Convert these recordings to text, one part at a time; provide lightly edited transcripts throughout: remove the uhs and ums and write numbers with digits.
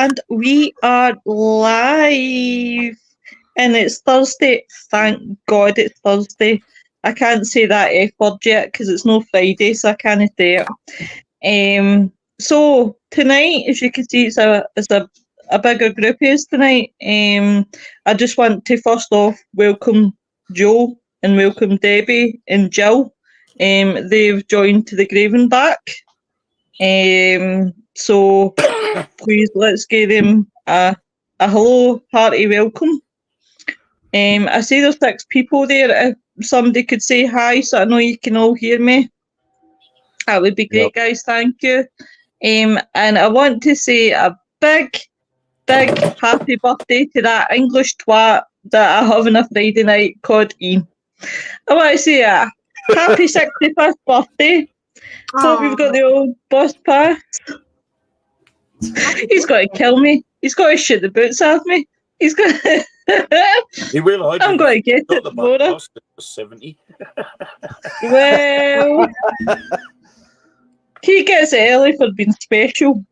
And we are live. And it's Thursday. Thank God it's Thursday. I can't say that F word yet because it's no Friday, so I can't say it. So tonight, as you can see, it's a bigger group of us tonight. I just want to first off welcome Joe and welcome Debbie and Jill. They've joined to the Graven back. So please let's give them a hello, hearty welcome. I see there's 6 people there. If somebody could say hi so I know you can all hear me, that would be great, guys. Thank you. And I want to say a big happy birthday to that English twat that I have on a Friday night called Ian. I want to say a happy 65th birthday. Hope you've got the old bus pass. He's got to kill me. He's got to shoot the boots off me. He's got. He will. I'm going to get it tomorrow. 70. Well, he gets it early for being special.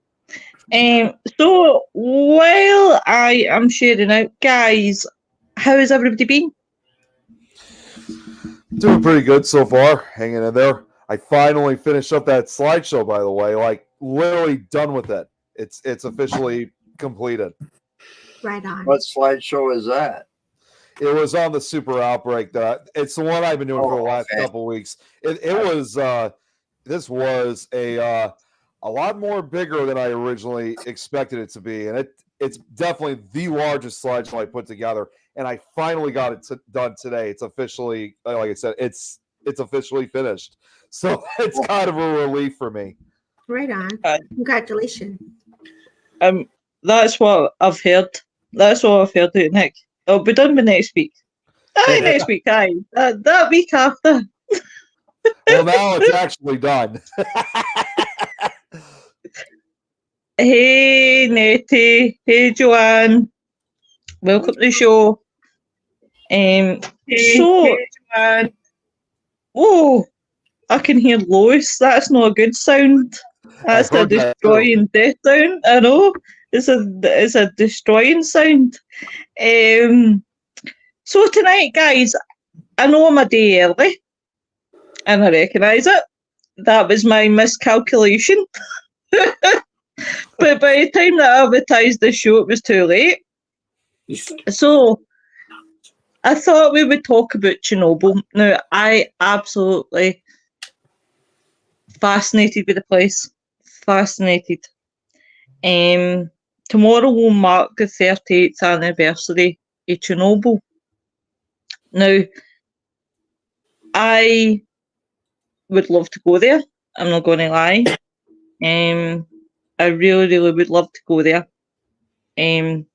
So while I am sharing out, guys, how has everybody been? Doing pretty good so far. Hanging in there. I finally finished up that slideshow, by the way. Like, literally done with it. It's officially completed. Right on. What slideshow is that? It was on the Super Outbreak. It's the one I've been doing for the last couple weeks. This was a lot more bigger than I originally expected it to be, and it's definitely the largest slideshow I put together. And I finally got it done today. It's officially, like I said, it's officially finished. So it's kind of a relief for me. Right on. Congratulations. That's what I've heard. That's what I've heard, Nick. It'll be done by next week. Next week, aye. That week after. Well, now it's actually done. Hey, Nettie. Hey, Joanne. Welcome to the show. Hey, Joanne. Oh, I can hear Lois. That's not a good sound. That's a destroying death sound. I know. It's a destroying sound. So tonight, guys, I know I'm a day early, and I recognise it. That was my miscalculation. But by the time that I advertised the show, it was too late. So I thought we would talk about Chernobyl. Now, I absolutely fascinated with the place. Fascinated. Tomorrow will mark the 38th anniversary of Chernobyl. Now, I would love to go there. I'm not going to lie. I really would love to go there. I've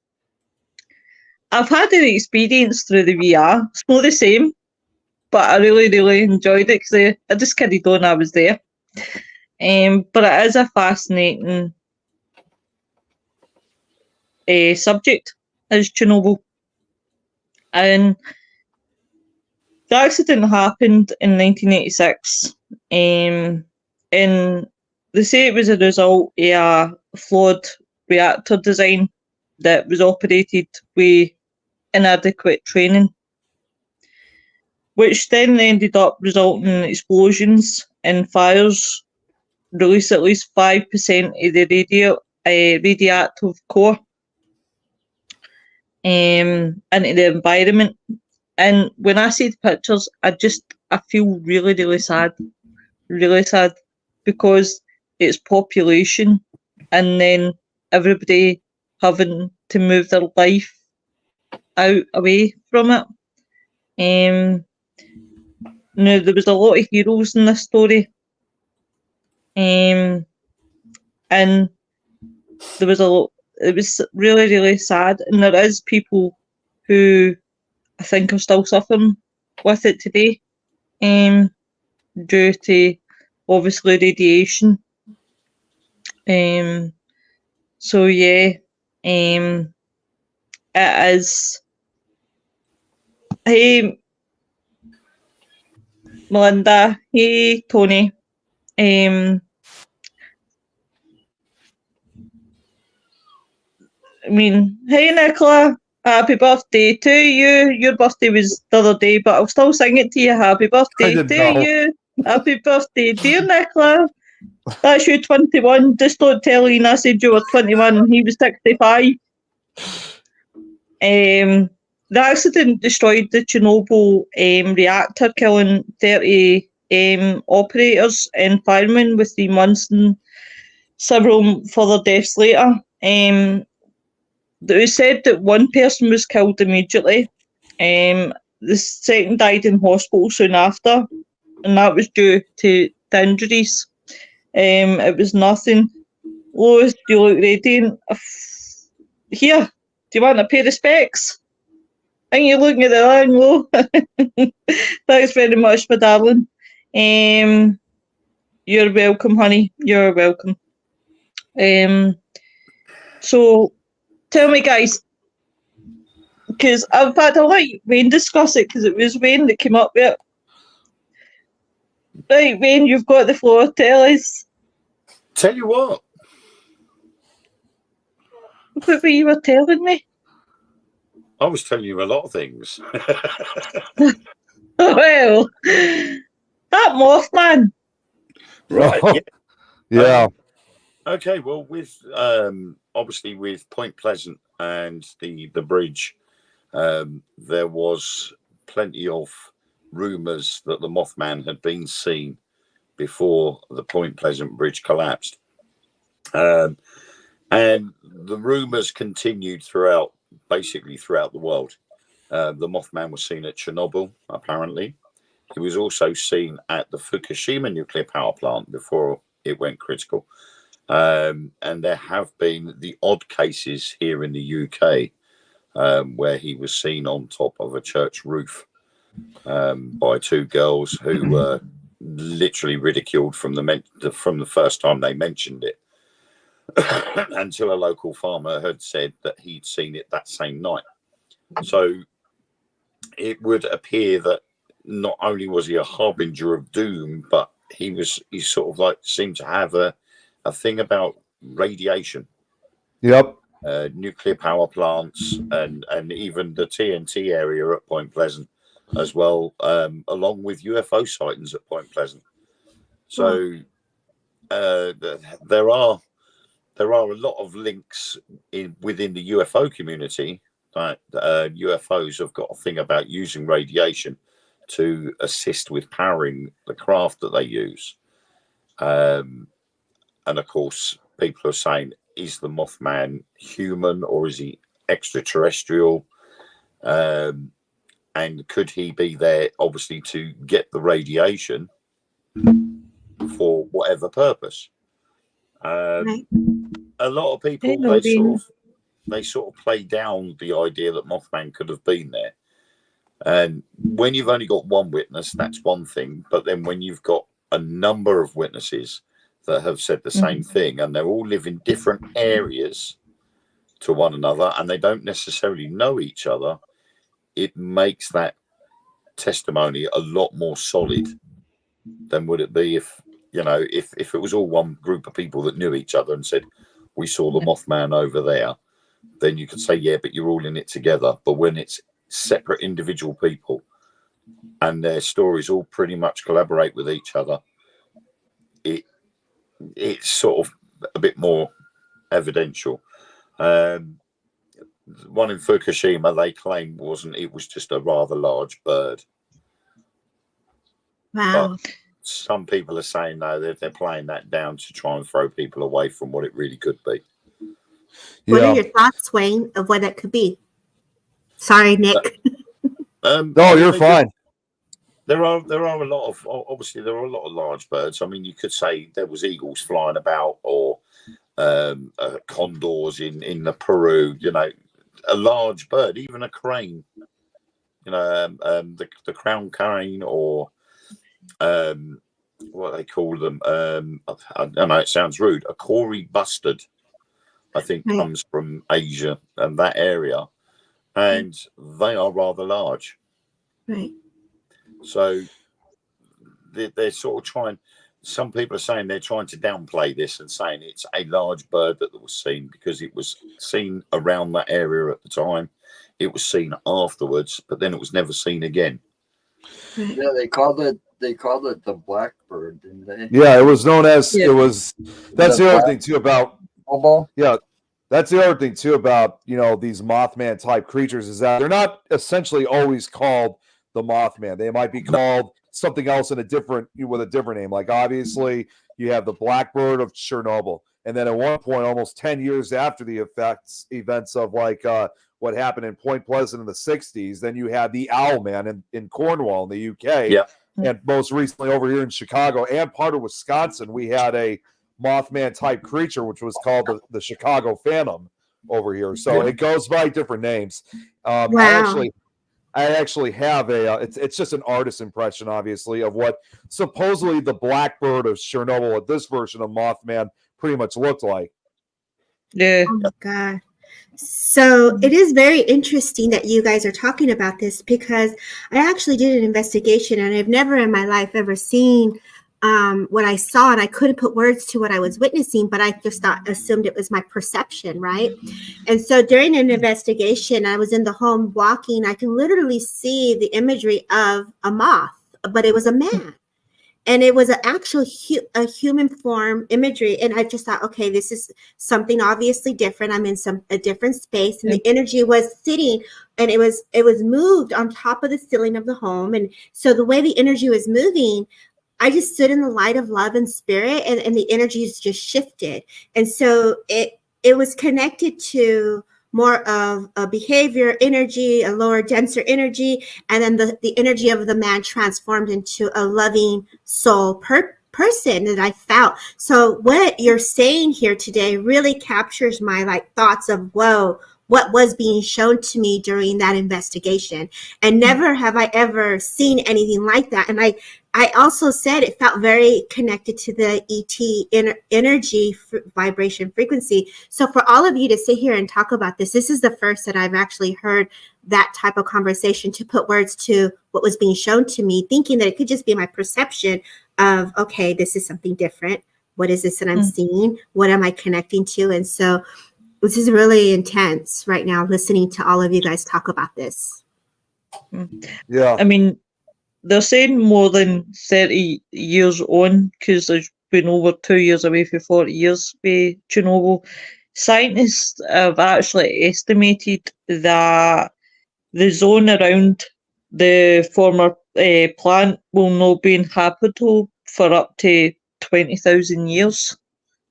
had an experience through the VR. It's not the same, but I really enjoyed it because I just carried on. I was there. But it is a fascinating subject, is Chernobyl. And the accident happened in 1986. And they say it was a result of a flawed reactor design that was operated with inadequate training, which then ended up resulting in explosions and fires, release at least 5% of the radioactive core into the environment. And when I see the pictures, I feel really sad, because it's population and then everybody having to move their life away from it. Now, there was a lot of heroes in this story. And there was it was really sad, and there is people who I think are still suffering with it today, due to obviously radiation. So yeah, it is. Hey, Melinda. Hey, Tony. I mean, hey Nicola, happy birthday to you. Your birthday was the other day, but I'll still sing it to you. Happy birthday didn't to know. you. Happy birthday, dear Nicola. That's you, 21. Just don't tell Ian I said you were 21. He was 65. The accident destroyed the Chernobyl reactor, killing 30 operators and firemen with 3 months and several further deaths later. It was said that one person was killed immediately. The second died in hospital soon after, and that was due to the injuries. It was nothing. Lois, you look radiant. Here, do you want a pair of specs? I think you're looking at the wrong Lo. Thanks very much, my darling. You're welcome, honey. You're welcome. So, tell me, guys, because in fact I'll let Wayne discuss it because it was Wayne that came up with it. Right, Wayne, you've got the floor. Tell us. Tell you what. What were you were telling me? I was telling you a lot of things. Well, that Mothman. Right. Yeah. Yeah. Okay. Well, with obviously with Point Pleasant and the bridge, there was plenty of rumours that the Mothman had been seen before the Point Pleasant bridge collapsed, and the rumours continued basically throughout the world. The Mothman was seen at Chernobyl, apparently. He was also seen at the Fukushima nuclear power plant before it went critical. And there have been the odd cases here in the UK where he was seen on top of a church roof by 2 girls who were literally ridiculed from the first time they mentioned it until a local farmer had said that he'd seen it that same night. So it would appear that not only was he a harbinger of doom, but he sort of like seemed to have a thing about radiation. Yep. Nuclear power plants and even the TNT area at Point Pleasant as well, along with UFO sightings at Point Pleasant. So there are a lot of links within the UFO community. That UFOs have got a thing about using radiation to assist with powering the craft that they use. And of course, people are saying, is the Mothman human or is he extraterrestrial? And could he be there, obviously, to get the radiation for whatever purpose? Right. A lot of people, they sort of play down the idea that Mothman could have been there. And when you've only got one witness, that's one thing. But then when you've got a number of witnesses that have said the same thing, and they all live in different areas to one another, and they don't necessarily know each other, it makes that testimony a lot more solid than would it be if it was all one group of people that knew each other and said, we saw the Mothman over there. Then you could say, yeah, but you're all in it together. But when it's separate individual people and their stories all pretty much collaborate with each other, it's sort of a bit more evidential. One in Fukushima, they claim it was just a rather large bird. Wow. But some people are saying, no, they're playing that down to try and throw people away from what it really could be. What are your thoughts, Wayne, of what it could be? Sorry, Nick. No, you're fine. There are a lot of large birds. I mean, you could say there was eagles flying about, or condors in the Peru. A large bird, even a crane. The crown crane, or what they call them. I know it sounds rude. A Cory bustard, I think, comes from Asia and that area, and they are rather large. Right. So they're sort of trying. some people are saying they're trying to downplay this and saying it's a large bird that was seen because it was seen around that area at the time. It was seen afterwards, but then it was never seen again. Yeah, they called it the blackbird, didn't they? Yeah, it was known as Yeah. it was. That's the other thing too about. Yeah, that's the other thing too about these Mothman type creatures is that they're not essentially always called the Mothman. They might be called something else with a different name. Like obviously you have the Blackbird of Chernobyl, and then at one point, almost 10 years after the events of what happened in Point Pleasant in the 60s, then you had the Owlman in Cornwall in the UK. Yeah. And most recently over here in Chicago and part of Wisconsin, we had a Mothman type creature, which was called the Chicago Phantom over here. So it goes by different names. Wow. I actually have it's just an artist impression, obviously, of what supposedly the Blackbird of Chernobyl at this version of Mothman pretty much looked like. Yeah. Oh my God. So it is very interesting that you guys are talking about this, because I actually did an investigation and I've never in my life ever seen what I saw, and I couldn't put words to what I was witnessing, but I just assumed it was my perception, right? And so during an investigation, I was in the home walking. I can literally see the imagery of a moth, but it was a man. And it was an actual a human form imagery. And I just thought, okay, this is something obviously different. I'm in a different space. And the energy was sitting, and it was moved on top of the ceiling of the home. And so the way the energy was moving, I just stood in the light of love and spirit, and the energies just shifted. And so it was connected to more of a behavior energy, a lower, denser energy, and then the energy of the man transformed into a loving soul person that I felt. So what you're saying here today really captures my thoughts of, whoa, what was being shown to me during that investigation. And never have I ever seen anything like that. And I also said it felt very connected to the ET energy vibration frequency. So for all of you to sit here and talk about this is the first that I've actually heard that type of conversation, to put words to what was being shown to me, thinking that it could just be my perception of, okay, this is something different. What is this that I'm seeing? What am I connecting to? And so this is really intense right now, listening to all of you guys talk about this. Yeah. I mean, they're saying more than 30 years on, because there's been over 2 years away for 40 years with Chernobyl. Scientists have actually estimated that the zone around the former plant will not be inhabitable for up to 20,000 years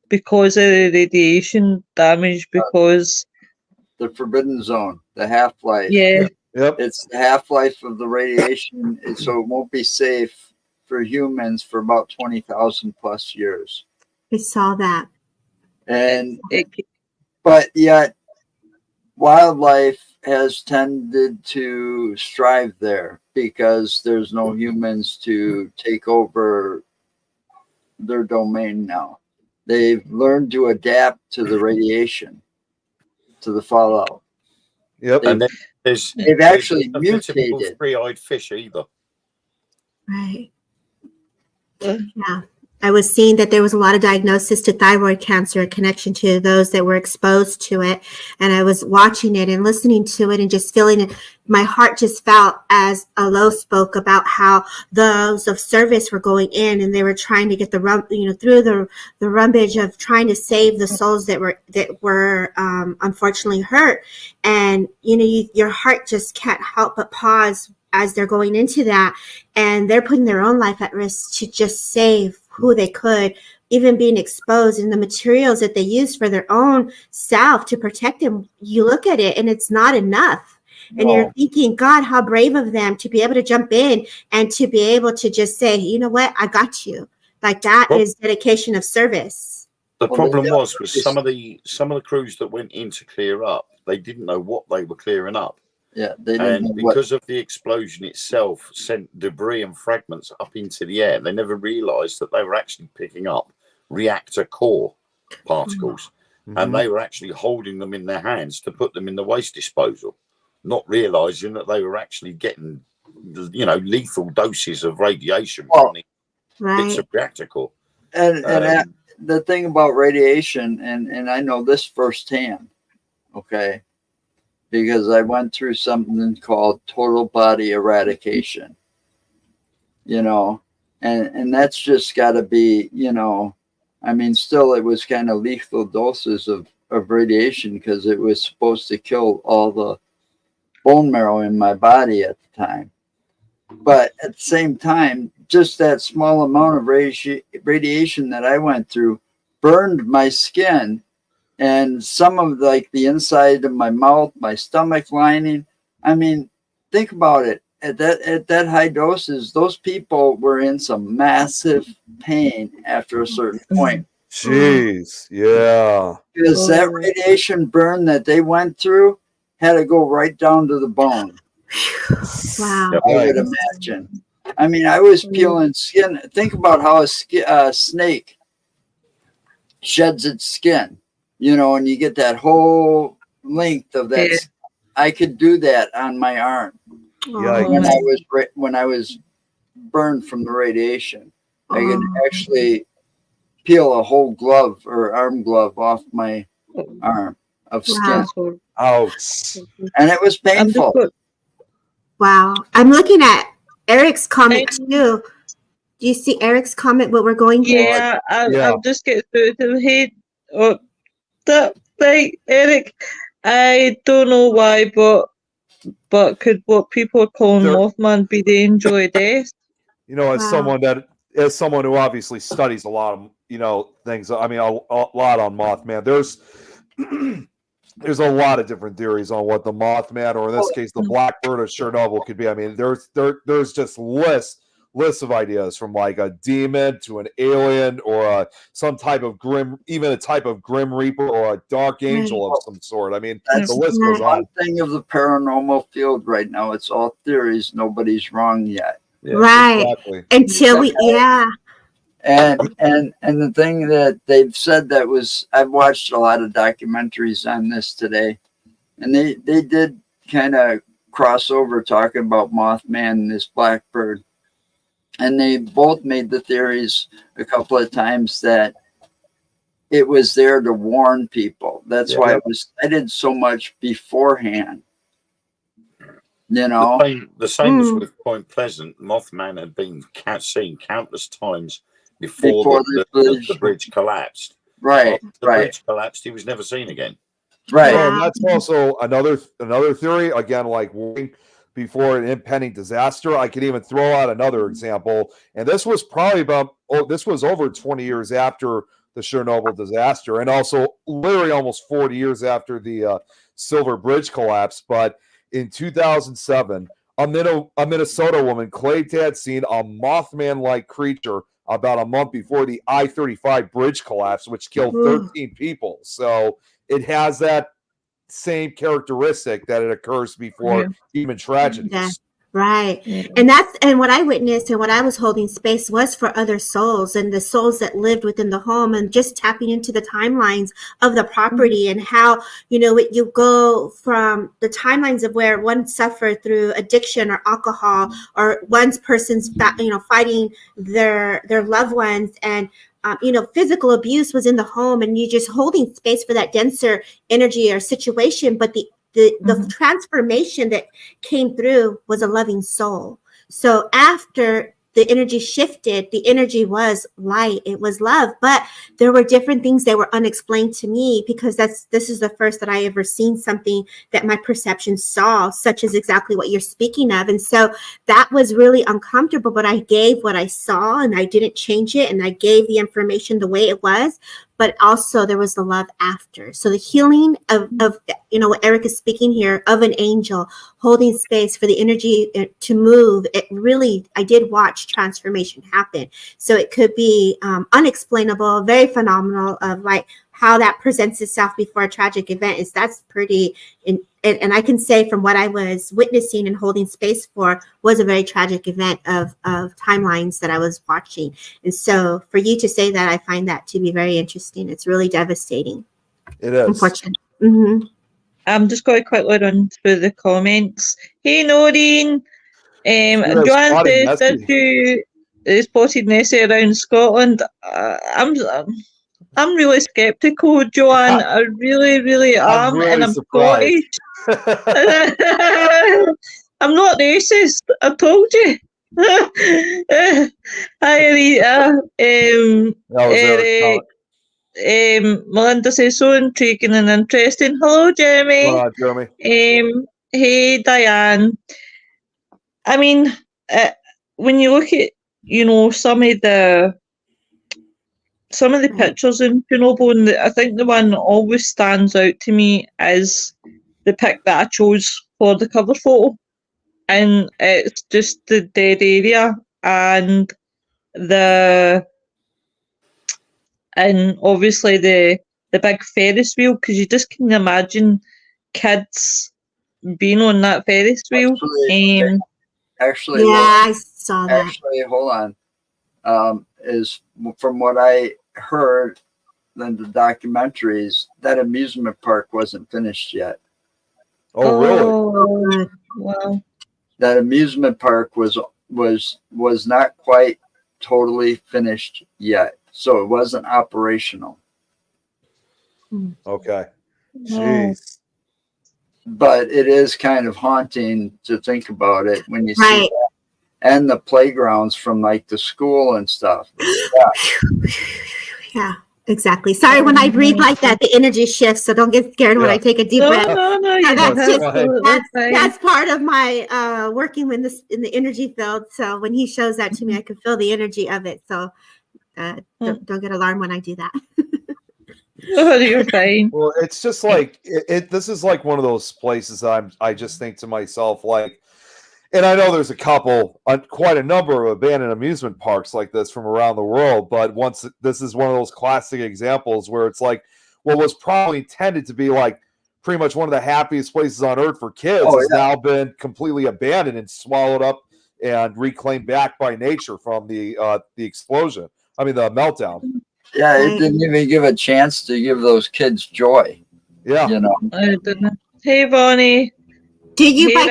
because of the radiation damage, because the forbidden zone, the half-life. Yeah. Yep. It's the half-life of the radiation, so it won't be safe for humans for about 20,000 plus years. I saw that. And but yet wildlife has tended to strive there because there's no humans to take over their domain now. They've learned to adapt to the radiation, to the fallout. Yep. And then They've actually there's no typical mutated. three-eyed fish either. Right. Yeah. I was seeing that there was a lot of diagnosis to thyroid cancer in connection to those that were exposed to it. And I was watching it and listening to it and just feeling it. My heart just felt as Alo spoke about how those of service were going in and they were trying to get through the rumbage of trying to save the souls that were unfortunately hurt. And, your heart just can't help but pause as they're going into that, and they're putting their own life at risk to just save who they could, even being exposed, and the materials that they use for their own self to protect them. You look at it and it's not enough. And you're thinking, God, how brave of them to be able to jump in and to be able to just say, you know what, I got you. Like that is dedication of service. The problem was some of the crews that went in to clear up, they didn't know what they were clearing up. Yeah, they didn't know because of the explosion itself sent debris and fragments up into the air. They never realized that they were actually picking up reactor core particles, and they were actually holding them in their hands to put them in the waste disposal, not realizing that they were actually getting, lethal doses of radiation from the bits of reactor core. And the thing about radiation, and I know this firsthand, okay, because I went through something called total body eradication, you know, and that's just got to be, you know, I mean, still it was kind of lethal doses of radiation because it was supposed to kill all the bone marrow in my body at the time. But at the same time, just that small amount of radiation that I went through burned my skin and some of like the inside of my mouth, my stomach lining. I mean, think about it. At that high doses, those people were in some massive pain after a certain point. Jeez, yeah. Because that radiation burn that they went through had to go right down to the bone. Wow. I would imagine. I mean, I was peeling skin. Think about how a snake sheds its skin, you know, and you get that whole length of that. Yeah. I could do that on my arm when I was burned from the radiation. I could actually peel a whole glove or arm glove off my arm of skin. Ouch. And it was painful. Wow. I'm looking at Eric's comment too. Do you see Eric's comment, what we're going through? Yeah, I'll just get through to the head. Oh, that right, Eric. I don't know why, but could what people are calling Mothman be the angel of death? You know, as someone who obviously studies a lot of, you know, things, I mean, a lot on Mothman, there's a lot of different theories on what the Mothman, or in this case, the Blackbird of Chernobyl could be. I mean, there's just lists of ideas, from like a demon to an alien, or some type of even a type of grim reaper, or a dark angel of some sort. I mean, that's the list goes on. One thing of the paranormal field right now. It's all theories. Nobody's wrong yet. Yeah, right. Exactly. Until And the thing that they've said that was, I've watched a lot of documentaries on this today, and they did kind of cross over talking about Mothman and this Blackbird. And they both made the theories a couple of times that it was there to warn people. That's why it was cited so much beforehand. You know, the same as with Point Pleasant. Mothman had been seen countless times before the bridge collapsed. Right. The bridge collapsed. He was never seen again. Right. Yeah, and that's also another theory. Again, like warning before an impending disaster. I could even throw out another example, and this was probably this was over 20 years after the Chernobyl disaster, and also literally almost 40 years after the Silver Bridge collapse. But in 2007, a Minnesota woman claimed to have seen a Mothman-like creature about a month before the I-35 bridge collapse, which killed 13 people. So it has that same characteristic that it occurs before human tragedies. Yeah. Right. And what I witnessed and what I was holding space was for other souls and the souls that lived within the home, and just tapping into the timelines of the property and how, you know, you go from the timelines of where one suffered through addiction or alcohol, or one person's, fighting their loved ones, and physical abuse was in the home, and you just holding space for that denser energy or situation. But the transformation that came through was a loving soul. So after the energy shifted, the energy was light, it was love, but there were different things that were unexplained to me, because this is the first that I ever seen something that my perception saw, such as exactly what you're speaking of. And so that was really uncomfortable, but I gave what I saw and I didn't change it, and I gave the information the way it was. But also there was the love after. So the healing of what Eric is speaking here, of an angel holding space for the energy to move. It really, I did watch transformation happen. So it could be unexplainable, very phenomenal, of like how that presents itself before a tragic event. That's pretty, and I can say from what I was witnessing and holding space for was a very tragic event of timelines that I was watching. And so for you to say that, I find that to be very interesting. It's really devastating. It is. Unfortunate. Mm-hmm. I'm just going to quickly run through the comments. Hey, Noreen. Joanne says, spotted Nessie around Scotland. I'm really skeptical, Joanne. I really, really I'm am, really and I'm surprised. Scottish. I'm not racist. I told you. Hi, Anita. That was Eric. Melinda says so intriguing and interesting. Hello, Jeremy. What's going on, Jeremy? Hey, Diane. I mean, when you look at some of the pictures in Chernobyl, and I think the one that always stands out to me is the pic that I chose for the cover photo, and it's just the dead area and obviously the big Ferris wheel, because you just can imagine kids being on that Ferris wheel. Actually, I saw that. Actually, hold on. Is from what I heard in the documentaries, that amusement park wasn't finished yet. Oh, really? Oh, wow. That amusement park was not quite totally finished yet, so it wasn't operational. Okay. No. Jeez. But it is kind of haunting to think about it when you see Right. that. And the playgrounds from like the school and stuff. Yeah, exactly. Sorry, when I breathe like that, the energy shifts. So don't get scared when I take a deep breath. No, Yeah, that's that's just absolutely fine. that's part of my working in the energy field. So when he shows that to me, I can feel the energy of it. So don't get alarmed when I do that. Oh, you're fine. Well, it's just like this is like one of those places I just think to myself, like, and I know there's quite a number of abandoned amusement parks like this from around the world, but this is one of those classic examples where it's like what was probably intended to be like pretty much one of the happiest places on earth for kids has now been completely abandoned and swallowed up and reclaimed back by nature from the explosion. I mean, the meltdown. Yeah, it didn't even give a chance to give those kids joy. Yeah. You know. I didn't. Hey, Bonnie. Do you by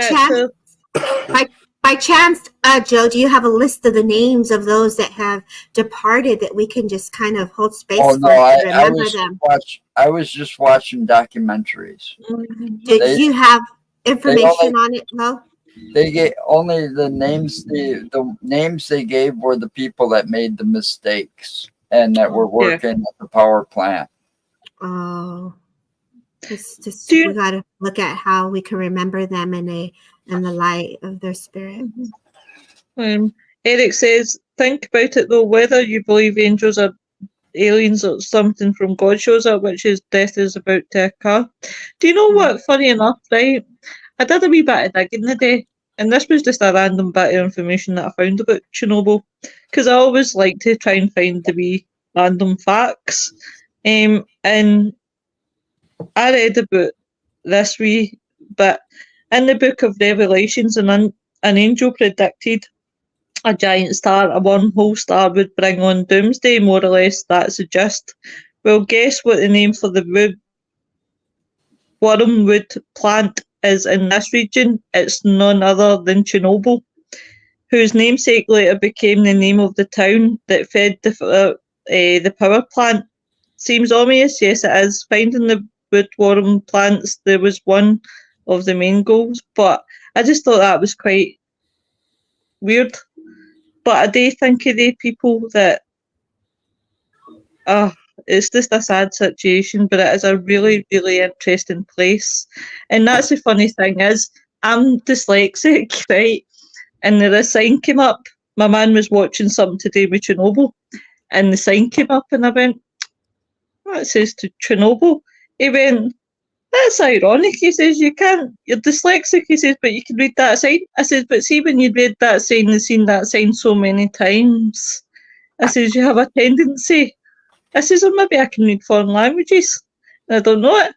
chance, Joe, do you have a list of the names of those that have departed that we can just kind of hold space for to remember them? I was just watching documentaries. Did you have information on it, Mo? They gave only the names. The names they gave were the people that made the mistakes and that were working at the power plant. Oh, we got to look at how we can remember them in the light of their spirit. Eric says, think about it though, whether you believe angels are aliens or something from God shows up, which is death is about to occur. Do you know what? Funny enough, right? I did a wee bit of digging today, and this was just a random bit of information that I found about Chernobyl, because I always like to try and find the wee random facts. And I read about this wee bit in the book of Revelations, and an angel predicted a giant star, a wormhole star, would bring on doomsday, more or less. That's the gist. Well, guess what the name for the wormwood plant is in this region? It's none other than Chernobyl, whose namesake later became the name of the town that fed the power plant. Seems obvious? Yes, it is. Finding the woodworm plants, there was one of the main goals, but I just thought that was quite weird. But I do think of the people that it's just a sad situation, but it is a really, really interesting place. And that's the funny thing is, I'm dyslexic, right? And the sign came up. My man was watching something today with Chernobyl, and the sign came up, and I went, "What it says to Chernobyl?" He went, "That's ironic." He says, "You're dyslexic." He says, "But you can read that sign." I says, "But see, when you read that sign and seen that sign so many times," I says, "you have a tendency." I says, "Or maybe I can read foreign languages. I don't know it."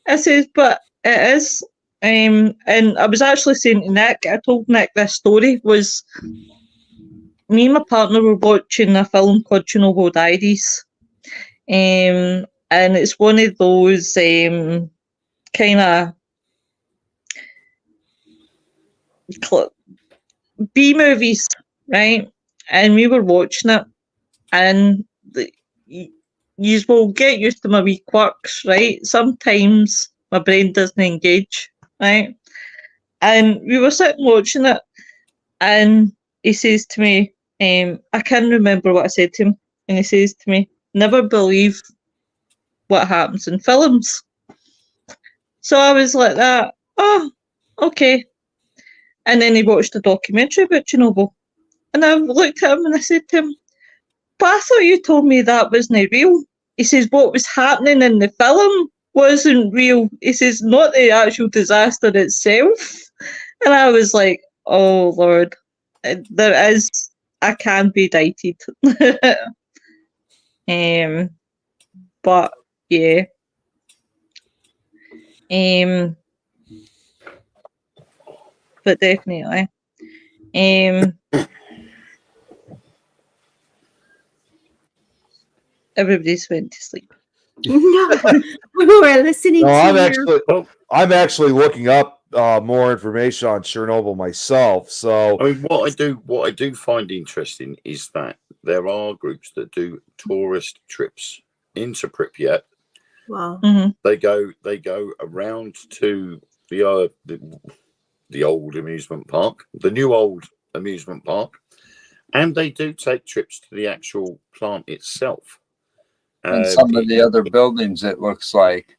I says, "But it is." And I was actually saying to Nick, I told Nick this story, was me and my partner were watching a film called Chernobyl Diaries. And it's one of those kind of B movies, right? and we were watching it, and you will get used to my wee quirks, right? Sometimes my brain doesn't engage, right? And we were sitting watching it, and he says to me, I can't remember what I said to him, and he says to me, never believe what happens in films. So I was like that, oh, okay. And then he watched a documentary about Chernobyl. And I looked at him and I said to him, but I thought you told me that wasn't real. He says, what was happening in the film wasn't real. He says, not the actual disaster itself. And I was like, oh, Lord, there is, I can be dieted. But, yeah. But definitely. Everybody's went to sleep. No, we were listening to I'm actually looking up more information on Chernobyl myself. So I mean, what I do find interesting is that there are groups that do tourist trips into Pripyat. Wow. Mm-hmm. They go around to the old amusement park, the new old amusement park, and they do take trips to the actual plant itself. And some of the other buildings, it looks like.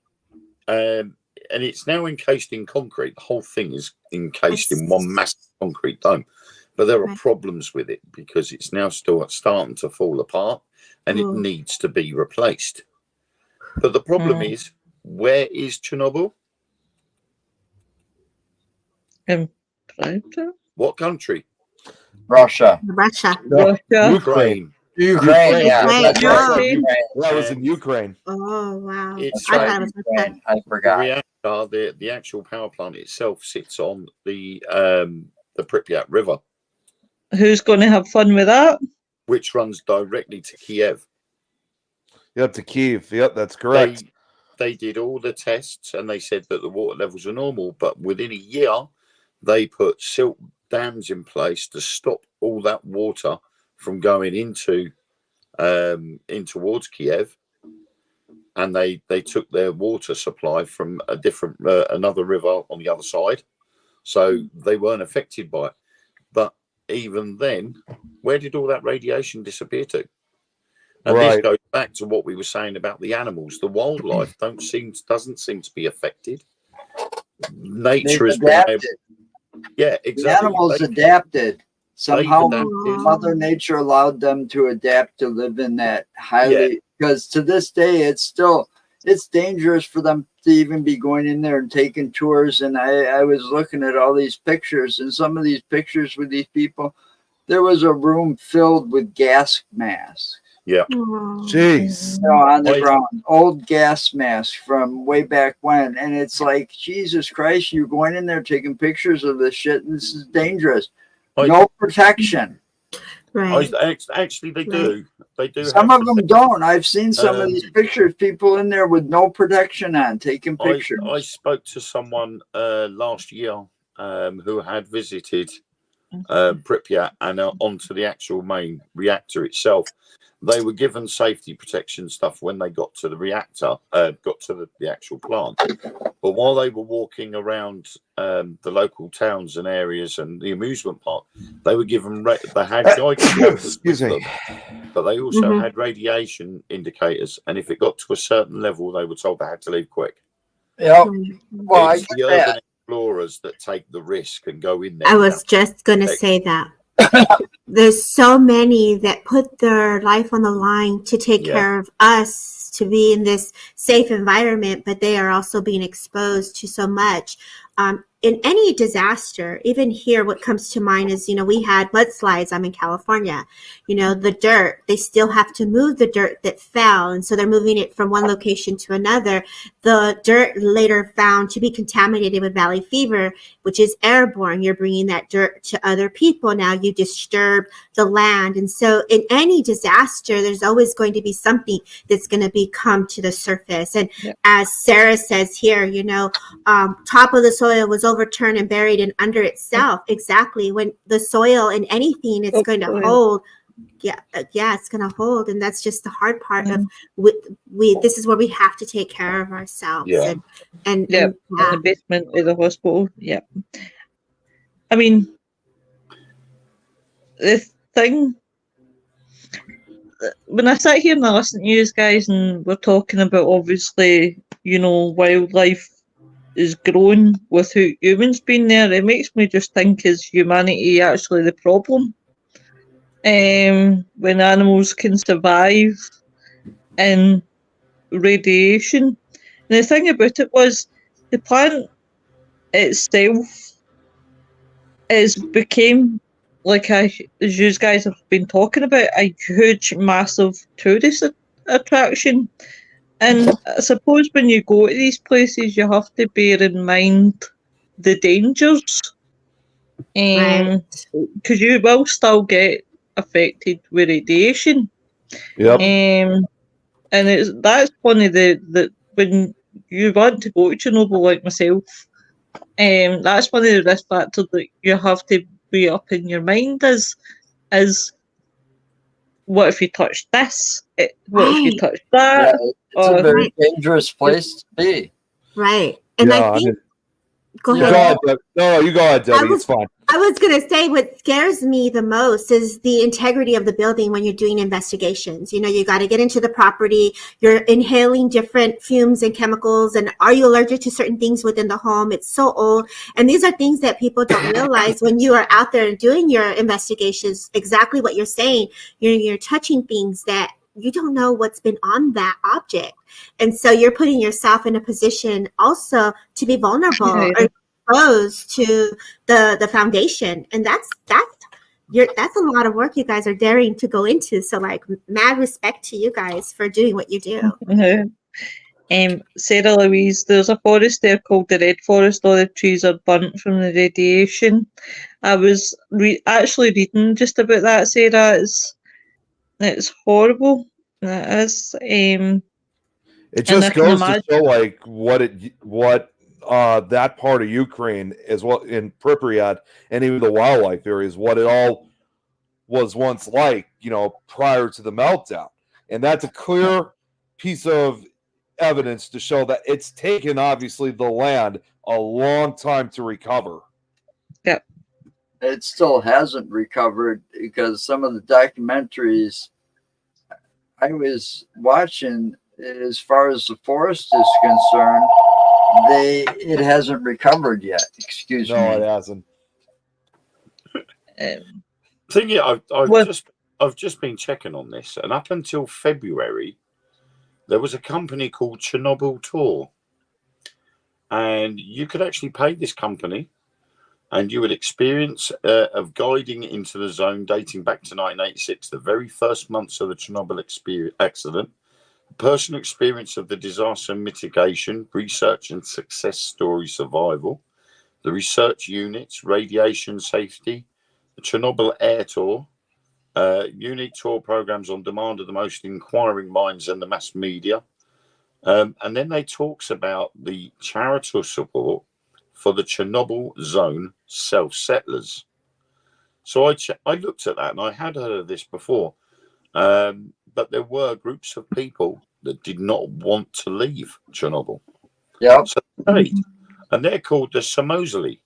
And it's now encased in concrete. The whole thing is encased in one massive concrete dome. But there are problems with it because it's now still starting to fall apart and it needs to be replaced. But the problem is, where is Chernobyl? What country? Russia. Ukraine. Ukraine, yeah. That was in Ukraine. Oh, wow. It's I thought it was Ukraine. I forgot. The actual power plant itself sits on the Pripyat River. Who's going to have fun with that? Which runs directly to Kiev. Yep, to Kiev. Yep, that's correct. They did all the tests and they said that the water levels are normal, but within a year, they put silt dams in place to stop all that water from going into in towards Kiev, and they took their water supply from a different another river on the other side, so they weren't affected by it. But even then, where did all that radiation disappear to? And this goes back to what we were saying about the animals. The wildlife doesn't seem to be affected. Nature has been able. Yeah, exactly. The animals adapted. Somehow Mother Nature allowed them to adapt to live in that highly, because to this day it's dangerous for them to even be going in there and taking tours. And I was looking at all these pictures, and some of these pictures with these people, there was a room filled with gas masks. Yeah. Jeez. On the ground, old gas masks from way back when. And it's like, Jesus Christ, you're going in there taking pictures of this shit, and this is dangerous. No protection. Right. Actually, they do. They do. Some of them don't. I've seen some of these pictures, people in there with no protection on, taking pictures. I spoke to someone last year who had visited Pripyat and onto the actual main reactor itself. They were given safety protection stuff when they got to the reactor, got to the actual plant. But while they were walking around the local towns and areas and the amusement park, they were given they had guidance with them, but they also had radiation indicators. And if it got to a certain level, they were told they had to leave quick. Yeah, well, it's the urban explorers that take the risk and go in there. I was just going to say that. There's so many that put their life on the line to take care of us, to be in this safe environment, but they are also being exposed to so much. In any disaster, even here, what comes to mind is, we had mudslides. I'm in California. The dirt, they still have to move the dirt that fell. And so they're moving it from one location to another. the dirt later found to be contaminated with valley fever, which is airborne. You're bringing that dirt to other people. Now you disturb the land. And so in any disaster, there's always going to be something that's going to come to the surface. And as Sarah says here, top of the soil was overturned and buried and under itself. Exactly. When the soil in anything, it's going to hold. It's going to hold. And that's just the hard part of this is where we have to take care of ourselves. In the basement of the hospital. I mean, the thing, when I sit here and I listen to you guys and we're talking about, obviously, wildlife is growing without humans being there, it makes me just think, is humanity actually the problem? When animals can survive in radiation. And the thing about it was, the plant itself became, like as you guys have been talking about, a huge, massive tourist attraction. And I suppose when you go to these places, you have to bear in mind the dangers. Because you will still get affected with radiation. And that's one of the when you want to go to Chernobyl, like myself, that's one of the risk factors that you have to be up in your mind is what if you touch this? What if you touch that? It's a very dangerous place to be. Right. And I think go ahead. No, you go ahead, Debbie. It's fine. I was going to say what scares me the most is the integrity of the building when you're doing investigations. You got to get into the property. You're inhaling different fumes and chemicals. And are you allergic to certain things within the home? It's so old. And these are things that people don't realize when you are out there doing your investigations. Exactly what you're saying. You're touching things that you don't know what's been on that object. And so you're putting yourself in a position also to be vulnerable or exposed to the foundation. And that's a lot of work you guys are daring to go into. So mad respect to you guys for doing what you do. Sarah Louise, there's a forest there called the Red Forest. All the trees are burnt from the radiation. I was actually reading just about that, Sarah. It's horrible. It is. It just goes to show what that part of Ukraine is, what in Pripyat and even the wildlife areas, what it all was once like, prior to the meltdown. And that's a clear piece of evidence to show that it's taken, obviously, the land a long time to recover. Yep. It still hasn't recovered because some of the documentaries I was watching, as far as the forest is concerned, it hasn't recovered yet. Excuse me. No, it hasn't. I've just been checking on this, and up until February, there was a company called Chernobyl Tour, and you could actually pay this company, and you would experience of guiding into the zone dating back to 1986, the very first months of the Chernobyl accident. Personal experience of the disaster mitigation, research and success story survival, the research units, radiation safety, the Chernobyl Air Tour, unique tour programs on demand of the most inquiring minds and the mass media. And then they talks about the charitable support for the Chernobyl zone self-settlers. So I looked at that, and I had heard of this before. But there were groups of people that did not want to leave Chernobyl. Yeah. So and they're called the Samozali.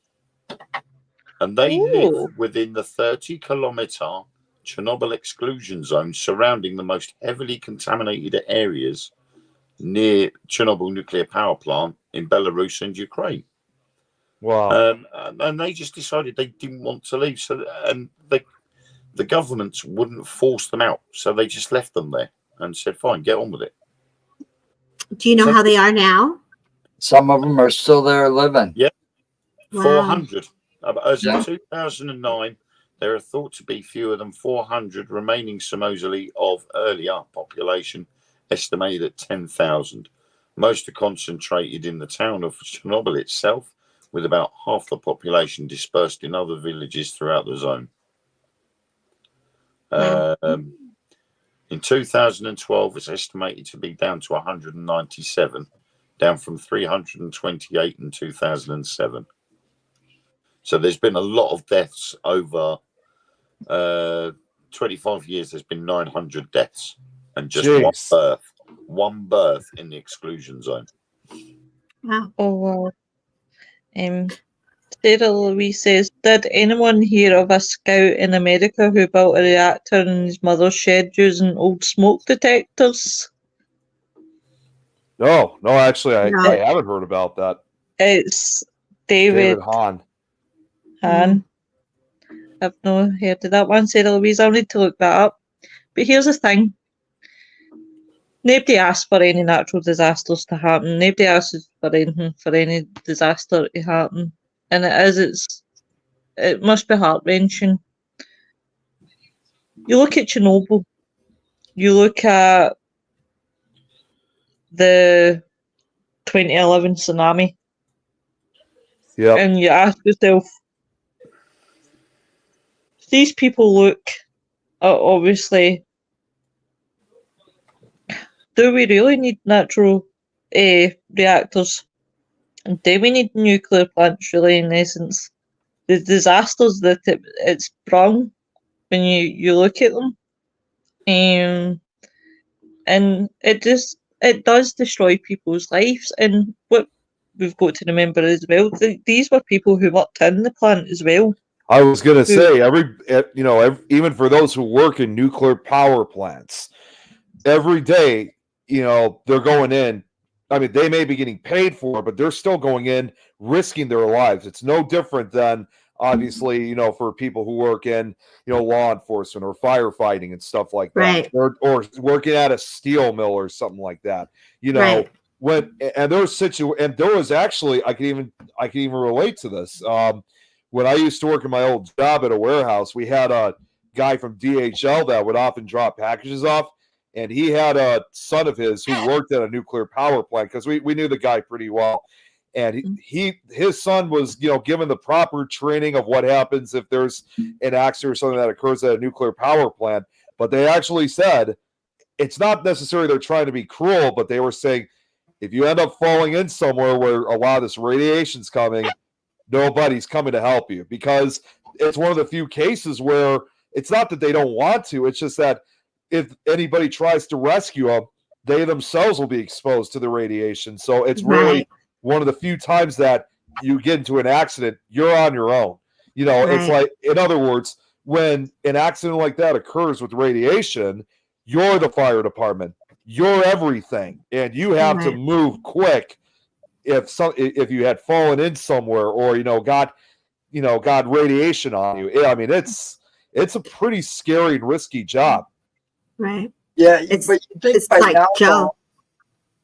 And they live within the 30-kilometer Chernobyl exclusion zone surrounding the most heavily contaminated areas near Chernobyl nuclear power plant in Belarus and Ukraine. Wow. And they just decided they didn't want to leave. So, and the governments wouldn't force them out, so they just left them there and said, fine, get on with it. Do you know how they are now? Some of them are still there living. Yeah. Wow. 400. As in 2009, there are thought to be fewer than 400 remaining Samozali of earlier population, estimated at 10,000. Most are concentrated in the town of Chernobyl itself, with about half the population dispersed in other villages throughout the zone. Wow. In 2012, it's estimated to be down to 197, down from 328 in 2007. So there's been a lot of deaths over 25 years. There's been 900 deaths, and just Jeez. one birth in the exclusion zone. Wow. Oh, wow. Sarah Louise says, did anyone hear of a scout in America who built a reactor in his mother's shed using old smoke detectors? No, actually, No. I haven't heard about that. It's David Hahn. Han. I've not heard of that one, Sarah Louise. I'll need to look that up. But here's the thing. Nobody asked for any natural disasters to happen. Nobody asks for anything for any disaster to happen. And it must be heart-wrenching. You look at Chernobyl. You look at the 2011 tsunami. Yep. And you ask yourself, these people look at obviously, do we really need natural reactors? And do we need nuclear plants really in essence? The disasters that it's sprung when you look at them. And it does destroy people's lives. And what we've got to remember as well, these were people who worked in the plant as well. I was going to say, even for those who work in nuclear power plants, every day, they're going in. I mean, they may be getting paid for it, but they're still going in, risking their lives. It's no different than, obviously, for people who work in, law enforcement or firefighting and stuff like that, Right. or working at a steel mill or something like that. Right. And there was actually, I can even relate to this. When I used to work in my old job at a warehouse, we had a guy from DHL that would often drop packages off. And he had a son of his who worked at a nuclear power plant, because we knew the guy pretty well. And his son was, given the proper training of what happens if there's an accident or something that occurs at a nuclear power plant. But they actually said it's not necessarily they're trying to be cruel, but they were saying if you end up falling in somewhere where a lot of this radiation's coming, nobody's coming to help you, because it's one of the few cases where it's not that they don't want to, it's just that if anybody tries to rescue them, they themselves will be exposed to the radiation. So it's really one of the few times that you get into an accident, you're on your own. It's like, in other words, when an accident like that occurs with radiation, you're the fire department, you're everything, and you have to move quick. If you had fallen in somewhere or got radiation on you, I mean it's a pretty scary and risky job. Right. Yeah, but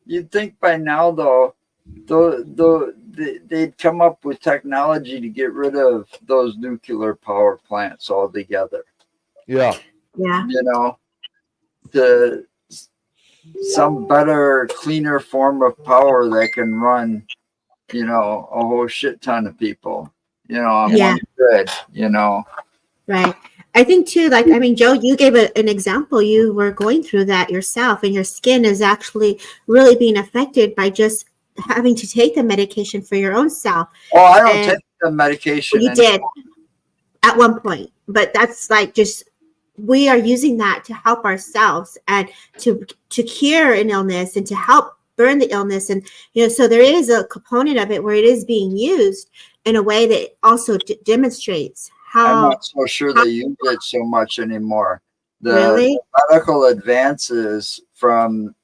you'd think by now though, they'd come up with technology to get rid of those nuclear power plants altogether. Yeah. Some better, cleaner form of power that can run, a whole shit ton of people, on one grid, Right. I think too, Joe, you gave an example. You were going through that yourself, and your skin is actually really being affected by just having to take the medication for your own self. Oh, I don't take the medication. You did at one point, but that's we are using that to help ourselves and to cure an illness and to help burn the illness. And, so there is a component of it where it is being used in a way that also demonstrates how. I'm not so sure they use it so much anymore. The medical advances from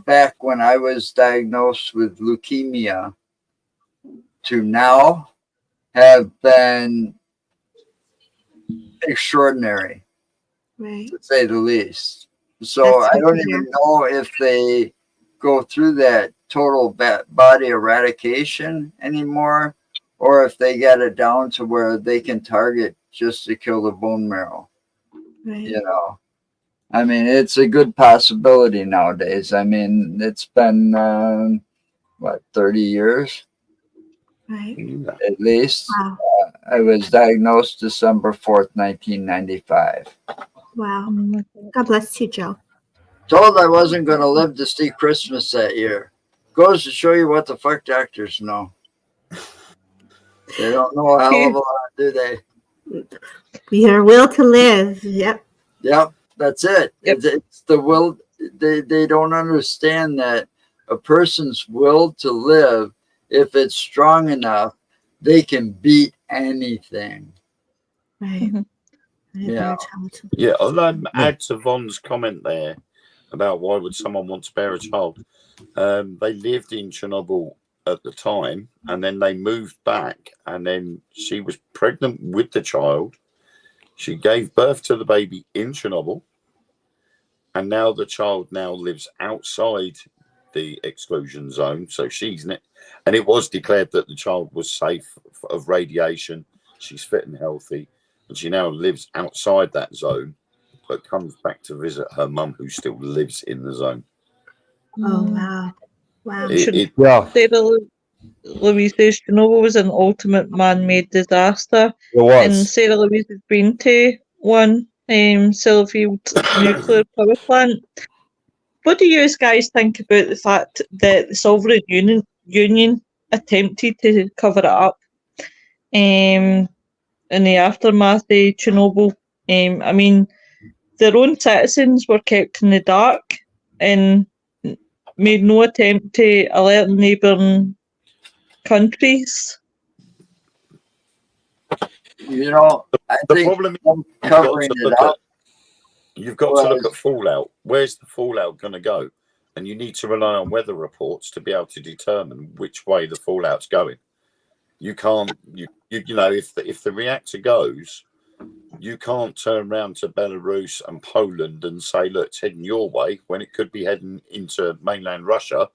back when I was diagnosed with leukemia to now have been extraordinary, to say the least. So I don't even know if they go through that total body eradication anymore, or if they get it down to where they can target just to kill the bone marrow. I mean, it's a good possibility nowadays. I mean, it's been, 30 years Right. Yeah. at least. Wow. I was diagnosed December 4th, 1995. Wow. Oh my God. God bless you, Joe. Told I wasn't going to live to see Christmas that year. Goes to show you what the fuck doctors know. They don't know a hell of a lot, do they? Your will to live. Yep. Yep, that's it. Yep. It's the will. They don't understand that a person's will to live, if it's strong enough, they can beat anything. Right. Mhm. Yeah. Yeah, I'll add to Von's comment there about why would someone want to bear a child. They lived in Chernobyl at the time, and then they moved back, and then she was pregnant with the child. She gave birth to the baby in Chernobyl, and now the child now lives outside the exclusion zone. So and it was declared that the child was safe of radiation. She's fit and healthy, and she now lives outside that zone, but comes back to visit her mum, who still lives in the zone. Oh, wow. Wow. Yeah, Sarah Louise says Chernobyl was an ultimate man-made disaster, it and was. Sarah Louise has been to one Sellafield nuclear power plant. What do you guys think about the fact that the Sovereign Union attempted to cover it up in the aftermath of Chernobyl? I mean, their own citizens were kept in the dark and made no attempt to alert neighbouring countries. You know, I The think problem is them you've got covering to it look up. You've got to look at fallout. Where's the fallout going to go? And you need to rely on weather reports to be able to determine which way the fallout's going. You can't, you know, if the reactor goes, you can't turn around to Belarus and Poland and say, look, it's heading your way, when it could be heading into mainland Russia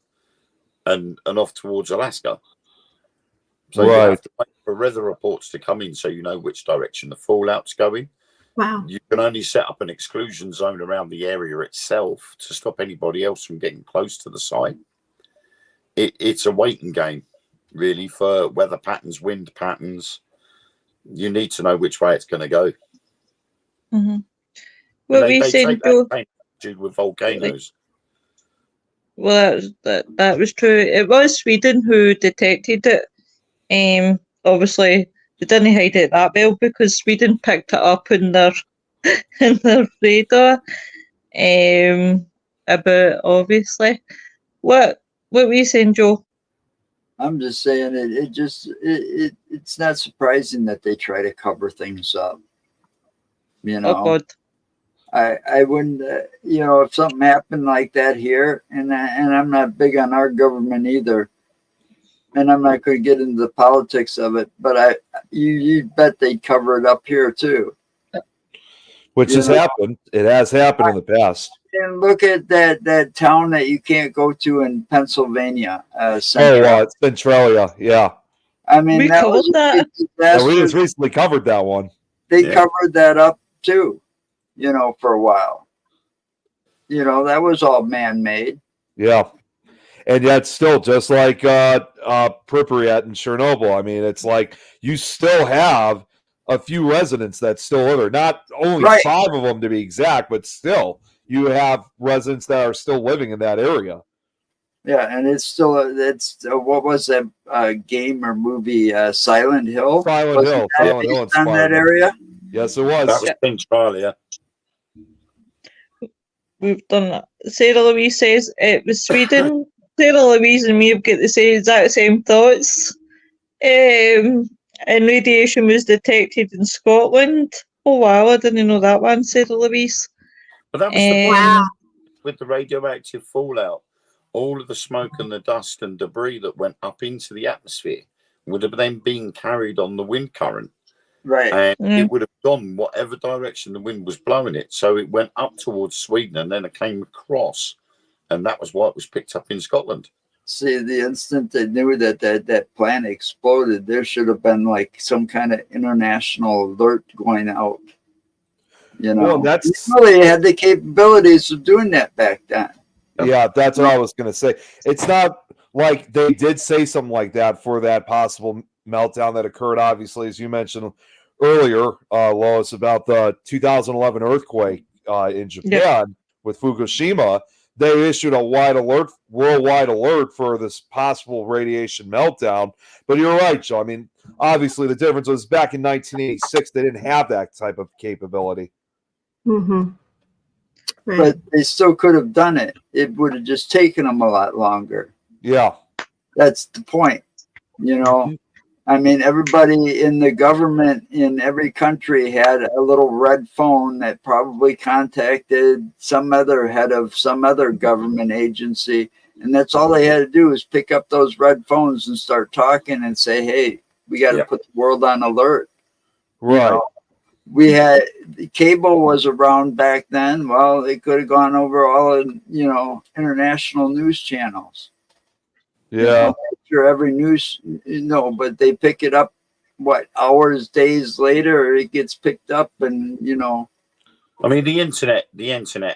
and off towards Alaska. So you have to wait for weather reports to come in so you know which direction the fallout's going. Wow. You can only set up an exclusion zone around the area itself to stop anybody else from getting close to the site. It's a waiting game, really, for weather patterns, wind patterns. You need to know which way it's going to go. Mm-hmm. What we said, Joe, with volcanoes. Well, that was true. It was Sweden who detected it. Obviously, they didn't hide it that well because Sweden picked it up in their in their radar. About obviously, what were you saying, Joe? I'm just saying it's not surprising that they try to cover things up. You know, Oh God. I wouldn't, you know, if something happened like that here, and I'm not big on our government either, and I'm not going to get into the politics of it, but you bet they'd cover it up here too. Which has happened. It has happened in the past. And look at that town that you can't go to in Pennsylvania. Centralia. Yeah. I mean, we that covered was that. Yeah, we just recently covered that one. They covered that up too, you know, for a while. You know, that was all man-made. Yeah. And yet still, just like Pripyat and Chernobyl, I mean, it's like you still have a few residents that still live there. Not only 5 of them to be exact, but still you have residents that are still living in that area. Yeah, and it's still what was that game or movie? Silent Hill. Silent Hill on that area. Yes, it was. That was Centralia. We've done that. Sarah Louise says it was Sweden. Sarah Louise and me have got the exact same thoughts. And radiation was detected in Scotland. Oh wow, I didn't know that one, Sarah Louise. But that was the problem with the radioactive fallout. All of the smoke and the dust and debris that went up into the atmosphere would have then been carried on the wind current. Right. And it would have gone whatever direction the wind was blowing it. So it went up towards Sweden and then it came across. And that was why it was picked up in Scotland. See, the instant they knew that plant exploded, there should have been like some kind of international alert going out. You know, Well, that's they had the capabilities of doing that back then. yeah, that's what I was going to say. It's not like they did say something like that for that possible meltdown that occurred, obviously, as you mentioned earlier, Lois, about the 2011 earthquake in Japan with Fukushima. They issued a worldwide alert for this possible radiation meltdown. But you're right, Joe. I mean, obviously, the difference was back in 1986, they didn't have that type of capability. Mm-hmm. Right. But they still could have done it. It would have just taken them a lot longer. Yeah. That's the point. You know, I mean, everybody in the government in every country had a little red phone that probably contacted some other head of some other government agency. And that's all they had to do is pick up those red phones and start talking and say, hey, we got to put the world on alert. Right. You know, we had cable was around back then. Well, they could have gone over all of, you know, international news channels. Yeah. You know, sure, every news, you know, but they pick it up, what, hours, days later, it gets picked up, and, you know. I mean, the internet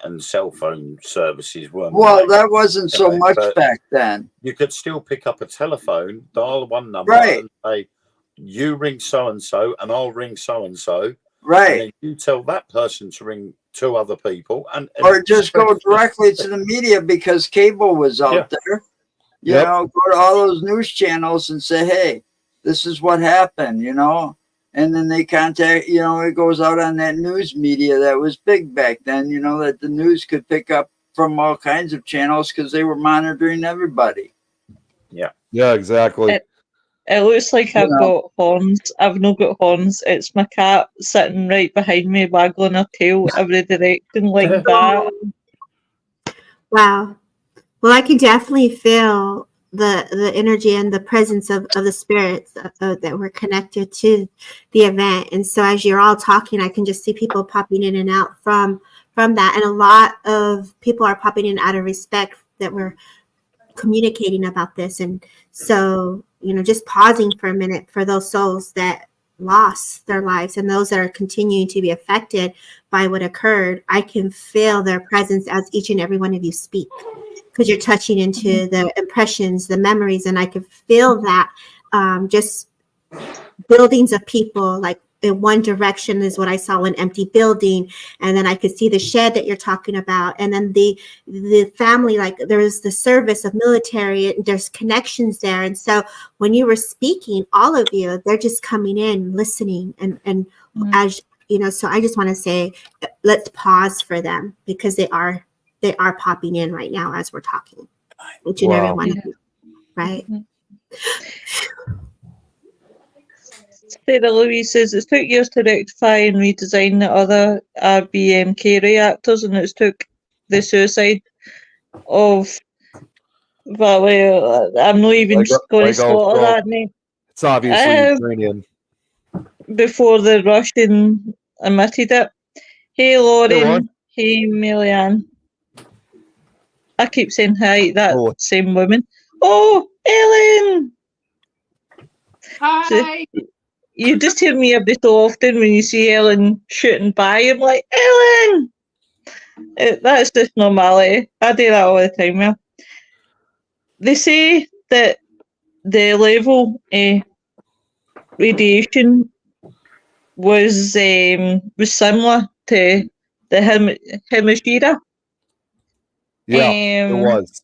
and cell phone services weren't. Well, that wasn't so much back then. You could still pick up a telephone, dial one number, right, and say, you ring so-and-so, and I'll ring so-and-so. Right. And then you tell that person to ring two other people. And or just go directly to the media because cable was out there. You know, go to all those news channels and say, hey, this is what happened, you know. And then they contact, you know, it goes out on that news media that was big back then, you know, that the news could pick up from all kinds of channels because they were monitoring everybody. Yeah. Yeah, exactly. It looks like I've got horns. I've not got horns. It's my cat sitting right behind me, waggling her tail every direction like that. Wow. Well, I can definitely feel the energy and the presence of the spirits that were connected to the event. And so as you're all talking, I can just see people popping in and out from that. And a lot of people are popping in out of respect that we're communicating about this. And so, you know, just pausing for a minute for those souls that lost their lives and those that are continuing to be affected by what occurred. I can feel their presence as each and every one of you speak, because you're touching into the impressions, the memories, and I can feel that just buildings of people, like in one direction is what I saw, an empty building, and then I could see the shed that you're talking about, and then the family, like there's the service of military, and there's connections there. And so when you were speaking, all of you, they're just coming in, listening, and as you know, so I just want to say, let's pause for them because they are popping in right now as we're talking, each and every one of you, right? Sarah Louise says it took years to rectify and redesign the other RBMK reactors, and it took the suicide of. Well, I'm not even going to slaughter that name. It's obviously Ukrainian. Before the Russian emitted it. Hey, Lauren. Hey, Milian. I keep saying hi, that same woman. Oh, Ellen! Hi! So, you just hear me every so often when you see Ellen shooting by. I'm like, Ellen! That's just normality. I do that all the time. Yeah. They say that the level of radiation was similar to the Himashira. Yeah, it was.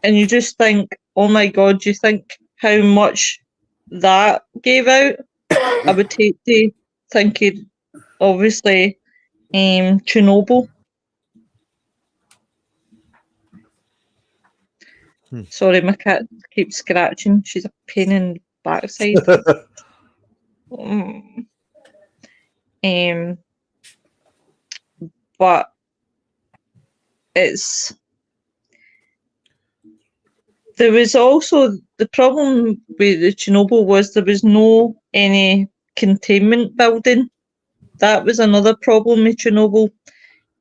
And you just think, oh my God, do you think how much that gave out? I would take to thinking, obviously, Chernobyl. Sorry, my cat keeps scratching. She's a pain in the backside. But there was also the problem with the Chernobyl was there was no any containment building. That was another problem with Chernobyl.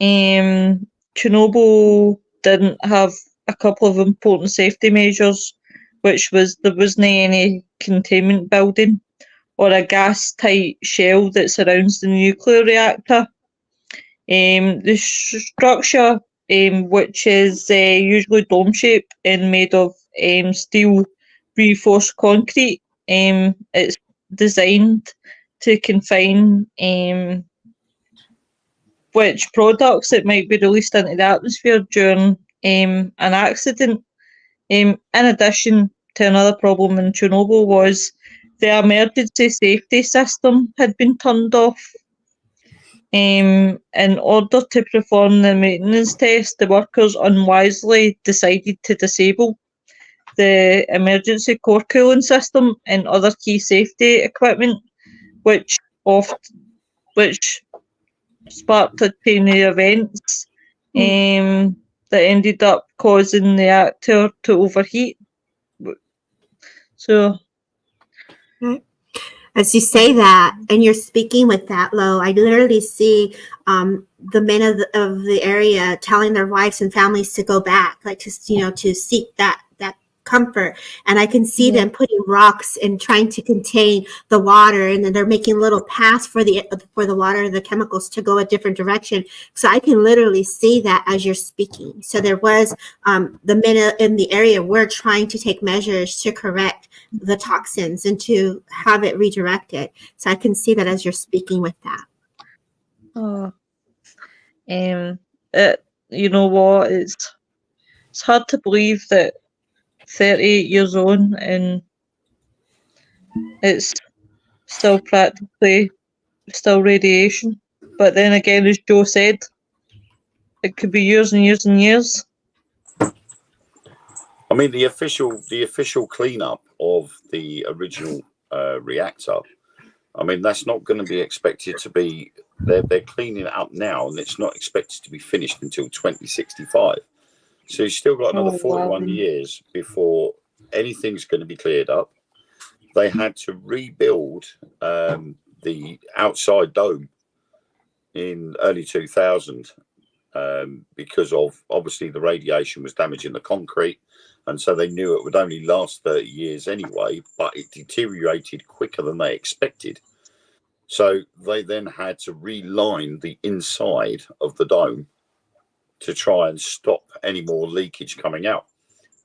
Chernobyl didn't have a couple of important safety measures, which was there wasn't any containment building or a gas-tight shell that surrounds the nuclear reactor. The structure, which is usually dome shape and made of steel reinforced concrete, it's designed to confine which products that might be released into the atmosphere during an accident. In addition to another problem in Chernobyl was the emergency safety system had been turned off. In order to perform the maintenance test, the workers unwisely decided to disable the emergency core cooling system and other key safety equipment, which sparked a chain of events that ended up causing the reactor to overheat. So, as you say that, and you're speaking with that, Lo, I literally see the men of the area telling their wives and families to go back, like to seek that comfort. And I can see them putting rocks and trying to contain the water, and then they're making little paths for the water, the chemicals to go a different direction. So I can literally see that as you're speaking. So there was the men in the area were trying to take measures to correct the toxins and to have it redirected. So I can see that as you're speaking with that. you know what? It's hard to believe that 38 years on and it's still practically still radiation. But then again, as Joe said, it could be years and years and years. I mean, the official cleanup of the original reactor, I mean, that's not going to be expected to be. They're cleaning it up now, and it's not expected to be finished until 2065. So you've still got another 41 years before anything's going to be cleared up. They had to rebuild the outside dome in early 2000 because of obviously the radiation was damaging the concrete. And so they knew it would only last 30 years anyway, but it deteriorated quicker than they expected. So they then had to reline the inside of the dome to try and stop any more leakage coming out.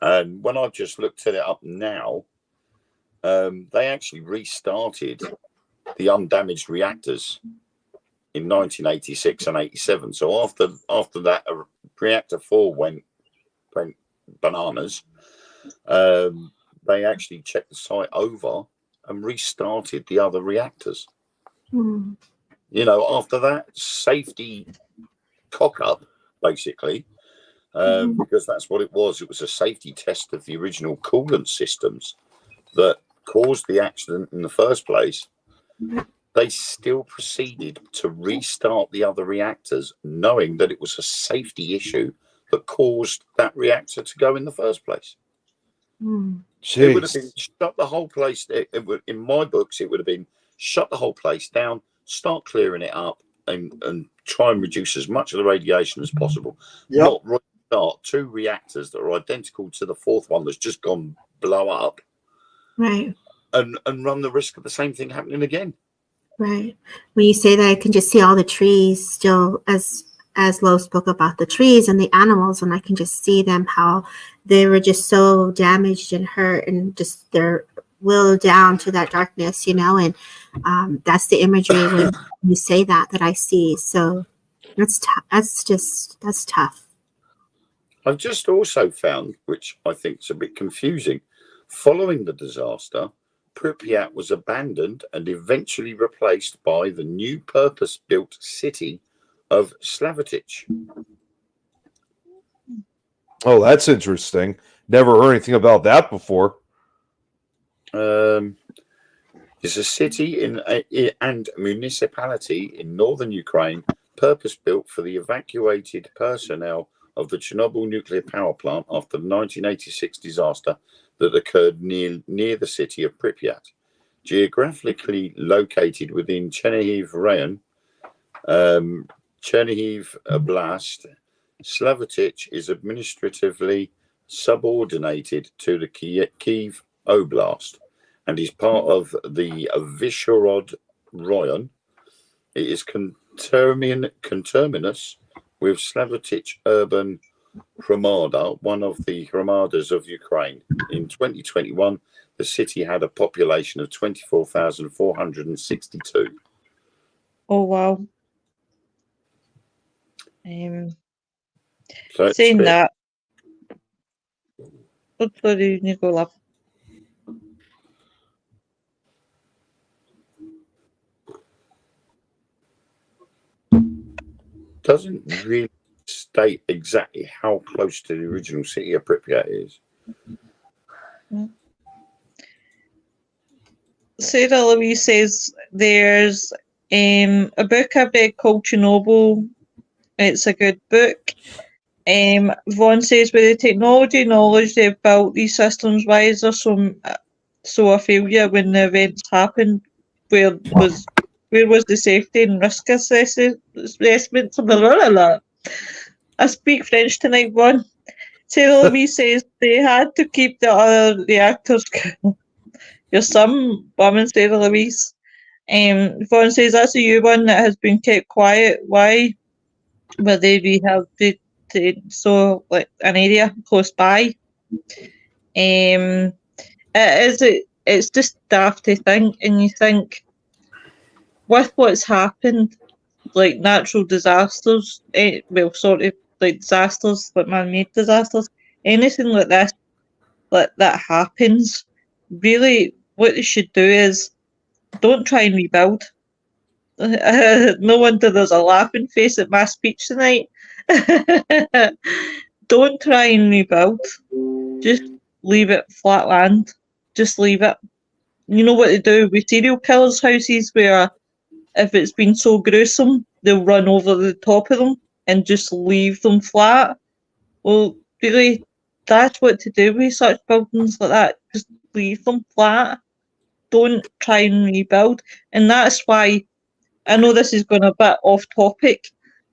And when I've just looked at it up now, they actually restarted the undamaged reactors in 1986 and 87. So after that, reactor 4 went bananas. They actually checked the site over and restarted the other reactors. After that safety cock up, basically, because that's what it was. It was a safety test of the original coolant systems that caused the accident in the first place. They still proceeded to restart the other reactors, knowing that it was a safety issue that caused that reactor to go in the first place. It would have been shut the whole place. In my books, it would have been shut the whole place down, start clearing it up, and try and reduce as much of the radiation as possible. Not restart 2 reactors that are identical to the 4th one that's just gone blow up. Right. And run the risk of the same thing happening again. Right. When you say that, I can just see all the trees still, as Lo spoke about the trees and the animals, and I can just see them, how they were just so damaged and hurt, and just they're willowed down to that darkness, and that's the imagery when you say that I see. So that's tough. I've just also found, which I think is a bit confusing, following the disaster, Pripyat was abandoned and eventually replaced by the new purpose-built city of Slavitich. Oh, that's interesting. Never heard anything about that before. It's a city and municipality in northern Ukraine, purpose-built for the evacuated personnel of the Chernobyl nuclear power plant after the 1986 disaster that occurred near the city of Pripyat. Geographically located within Chernihiv Rayon, Chernihiv Oblast, Slavitich is administratively subordinated to the Kiev Oblast and is part of the Vishorod Rayon. It is conterminous with Slavitic urban Hromada, one of the Hromadas of Ukraine. In 2021, the city had a population of 24,462. Oh wow. So it's Saying big. that. Oh, sorry, Nicola. Doesn't really state exactly how close to the original city of Pripyat is. Sarah Louise says there's a book I read called Chernobyl. It's a good book. Vaughn says with the technology knowledge they've built these systems, why is there so a failure when the events happened? Where was the safety and risk assessment? I speak French tonight, Vaughn. Sarah Louise says they had to keep the other reactors. Your son, woman, Sarah Louise. Vaughn says that's a U one that has been kept quiet. Why were they rehabilitated so like an area close by? It's just daft to think, and you think with what's happened, like natural disasters, like disasters, like man-made disasters, anything like this, like that happens. Really, what they should do is don't try and rebuild. No wonder there's a laughing face at my speech tonight. Don't try and rebuild. Just leave it flat land. Just leave it. You know what they do with serial killers' houses, where if it's been so gruesome, they'll run over the top of them and just leave them flat. Well, really, that's what to do with such buildings like that. Just leave them flat. Don't try and rebuild. And that's why I know this is going a bit off topic.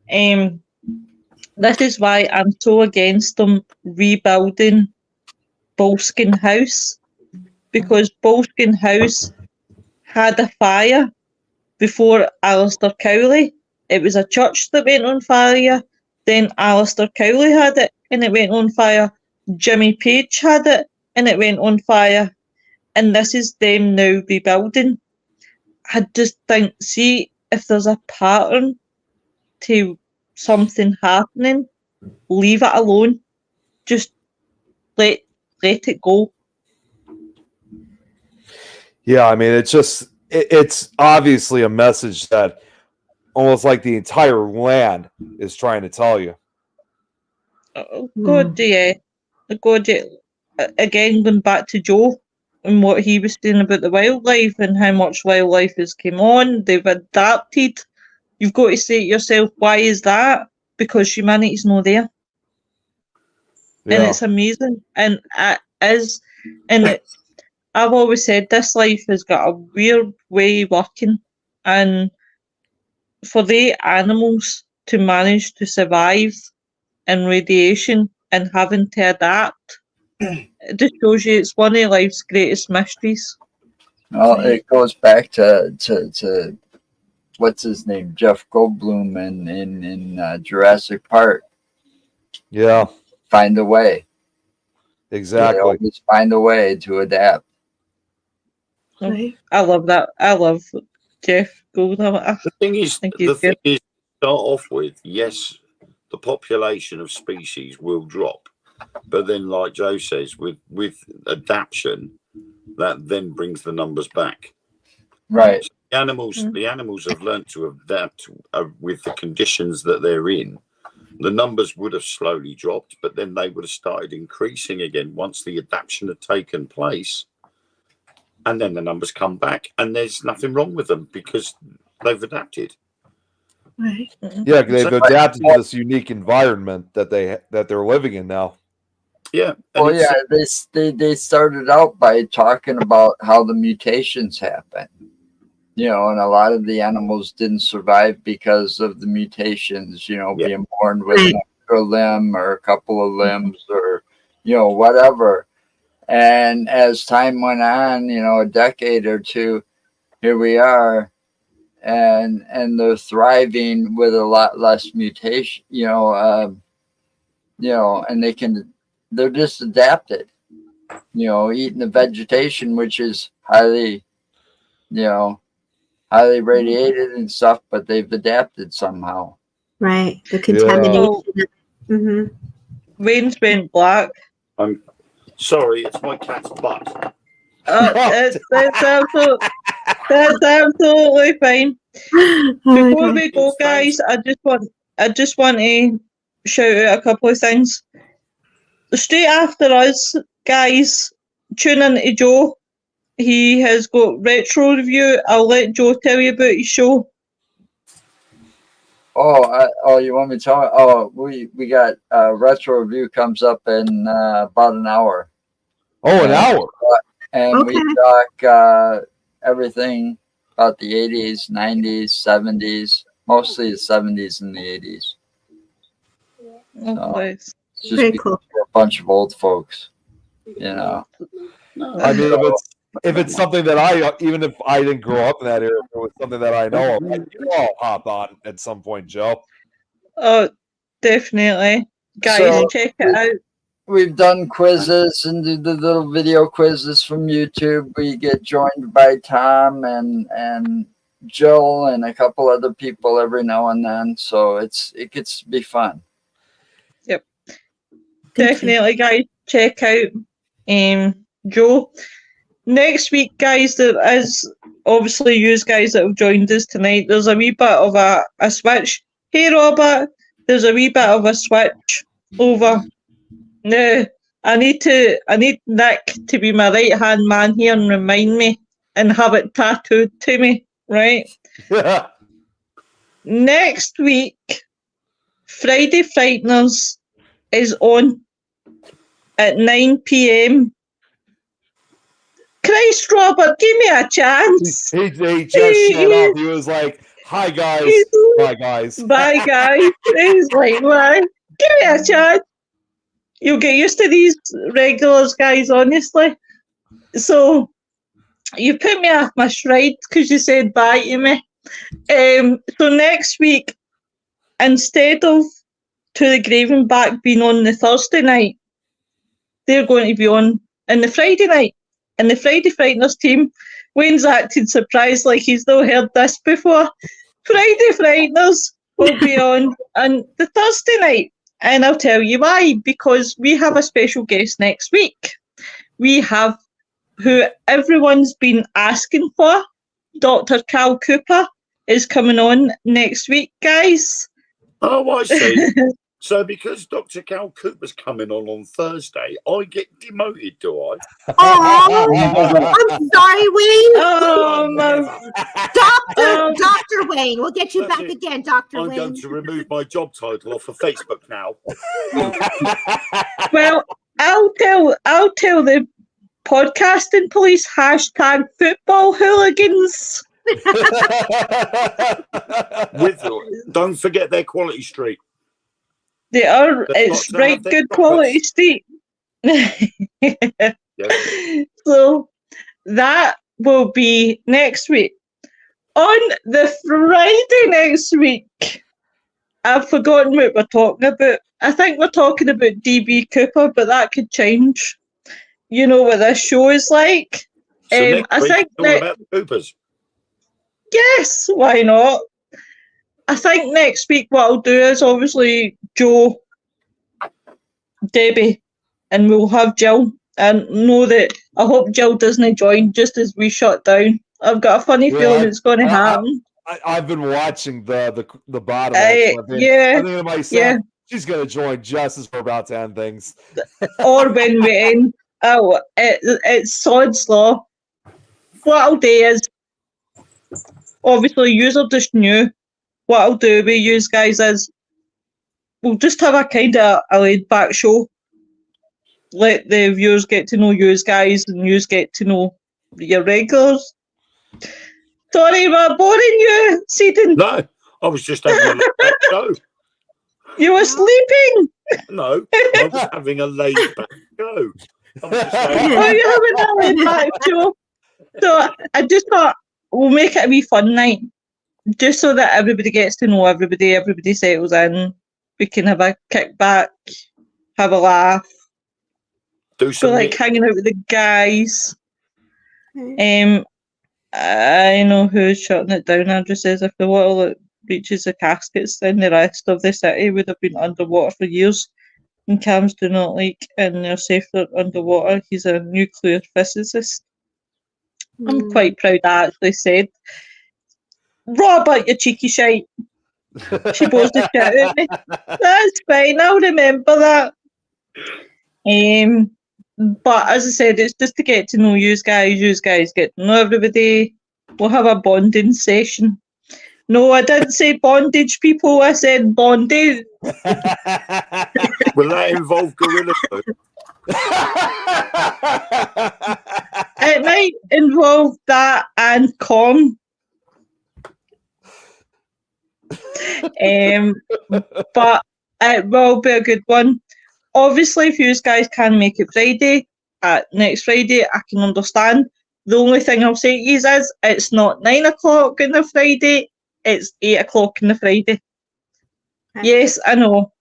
This is why I'm so against them rebuilding Boleskine House, because Boleskine House had a fire before Alistair Cowley. It was a church that went on fire, then Alistair Cowley had it and it went on fire. Jimmy Page had it and it went on fire. And this is them now rebuilding. I just think, see, if there's a pattern to something happening, leave it alone. Just let it go. Yeah, I mean, it's obviously a message that almost like the entire land is trying to tell you. God, yeah. God, yeah. Again, going back to Joe and what he was saying about the wildlife and how much wildlife has come on, they've adapted. You've got to say to yourself, why is that? Because humanity's not there. Yeah. And it's amazing. And it is. And I've always said this life has got a weird way of working. And for the animals to manage to survive in radiation and having to adapt, it just shows you it's one of life's greatest mysteries. Well, it goes back to what's his name, Jeff Goldblum in Jurassic Park. Yeah, Find a way. exactly. They always find a way to adapt. Right. I love that. I love Jeff Goldblum. The thing is, to start off with, yes, the population of species will drop, but then, like Joe says, with adaptation, that then brings the numbers back. Right. So the animals have learned to adapt with the conditions that they're in. The numbers would have slowly dropped, but then they would have started increasing again once the adaptation had taken place. And then the numbers come back, and there's nothing wrong with them because they've adapted. Right. Yeah, they've adapted to this unique environment that they're living in now. Yeah. Well, yeah, they started out by talking about how the mutations happen. You know, and a lot of the animals didn't survive because of the mutations, being born with an extra limb or a couple of limbs or, whatever. And as time went on, a decade or two, here we are. and they're thriving with a lot less mutation, and they're just adapted, eating the vegetation, which is highly radiated and stuff, but they've adapted somehow. Right. The contamination. Mm-hmm. Wayne's went black. I'm sorry, it's my cat's butt. That's absolutely fine. Before we go, guys, I just want to shout out a couple of things. Straight after us, guys, tune in to Joe. He has got retro review. I'll let Joe tell you about his show. You want me to tell? Oh, we got retro review comes up in about an hour. Oh, an hour. And we talk everything about the 80s, 90s, 70s, mostly the 70s and the 80s. Nice. It's just Very cool. a bunch of old folks, I mean, if it's something that even if I didn't grow up in that era, if it was something that I know of, I'll hop on at some point, Joe. Oh, definitely. Guys, check it out. We've done quizzes and do the little video quizzes from YouTube. We get joined by Tom and Jill and a couple other people every now and then. So it gets to be fun. Yep. Definitely, guys, check out Joe. Next week, guys, there is obviously you guys that have joined us tonight. There's a wee bit of a switch. Hey, Robert, there's a wee bit of a switch over. Now, I need Nick to be my right-hand man here and remind me and have it tattooed to me, right? Next week, Friday Frighteners is on at 9 p.m. Christ, Robert, give me a chance. He just shut up. He was like, hi, guys. Bye, guys. Bye, guys. He's like, bye. Give me a chance. You'll get used to these regulars, guys, honestly. So, you put me off my stride because you said bye to me. So, next week, instead of To the Grave and Back being on the Thursday night, they're going to be on the Friday night. And the Friday Frighteners team, Wayne's acting surprised like he's not heard this before. Friday Frighteners will be on the Thursday night. And I'll tell you why, because we have a special guest next week. We have who everyone's been asking for. Dr. Cal Cooper is coming on next week, guys. Oh, I see. So because Dr. Cal Cooper's coming on Thursday, I get demoted, do I? Oh, I'm sorry, Wayne. Oh, Dr. Wayne. We'll get you That's back it. again, Dr. I'm Wayne. going to remove my job title off of Facebook now. well, I'll tell the podcasting police #football hooligans. Don't forget their Quality Street. They are. It's right good quality street. Yeah. So that will be next week. On the Friday next week, I've forgotten what we're talking about. I think we're talking about DB Cooper, but that could change. You know what this show is like. So I think all about the Coopers. Yes, why not? I think next week what I'll do is obviously Joe, Debbie, and we'll have Jill. And know that I hope Jill doesn't join just as we shut down. I've got a funny feeling it's going to happen. I've been watching the bottom. I think to myself, she's going to join just as we're about to end things. Or when we end. Oh, it's Sod's Law. What I'll do is, obviously, yous are just new. What I'll do with you guys is we'll just have a kind of a laid-back show. Let the viewers get to know you guys and you get to know your regulars. Sorry, am I boring you, Seaton? No, I was just having a laid-back show. You were sleeping? No, I was having a laid-back show. Oh, you're having a laid-back show? So I just thought we'll make it a wee fun night. just so that everybody gets to know everybody settles in. We can have a kickback, have a laugh. Do Go some like hanging out with the guys. I know who's shutting it down. Andrew says if the water reaches the caskets, then the rest of the city would have been underwater for years. And cams do not leak, and they're safer underwater. He's a nuclear physicist. I'm quite proud I actually said, Robert, you cheeky shite. She blows the shit out of me. That's fine, I'll remember that. But as I said, it's just to get to know you guys get to know everybody. We'll have a bonding session. No, I didn't say bondage, people. I said bondage. Will that involve gorilla food? It might involve that and com. But it will be a good one. Obviously, if you guys can make it Friday, next Friday, I can understand. The only thing I'll say to you is it's not 9 o'clock on the Friday, it's 8 o'clock on the Friday. Okay. Yes, I know.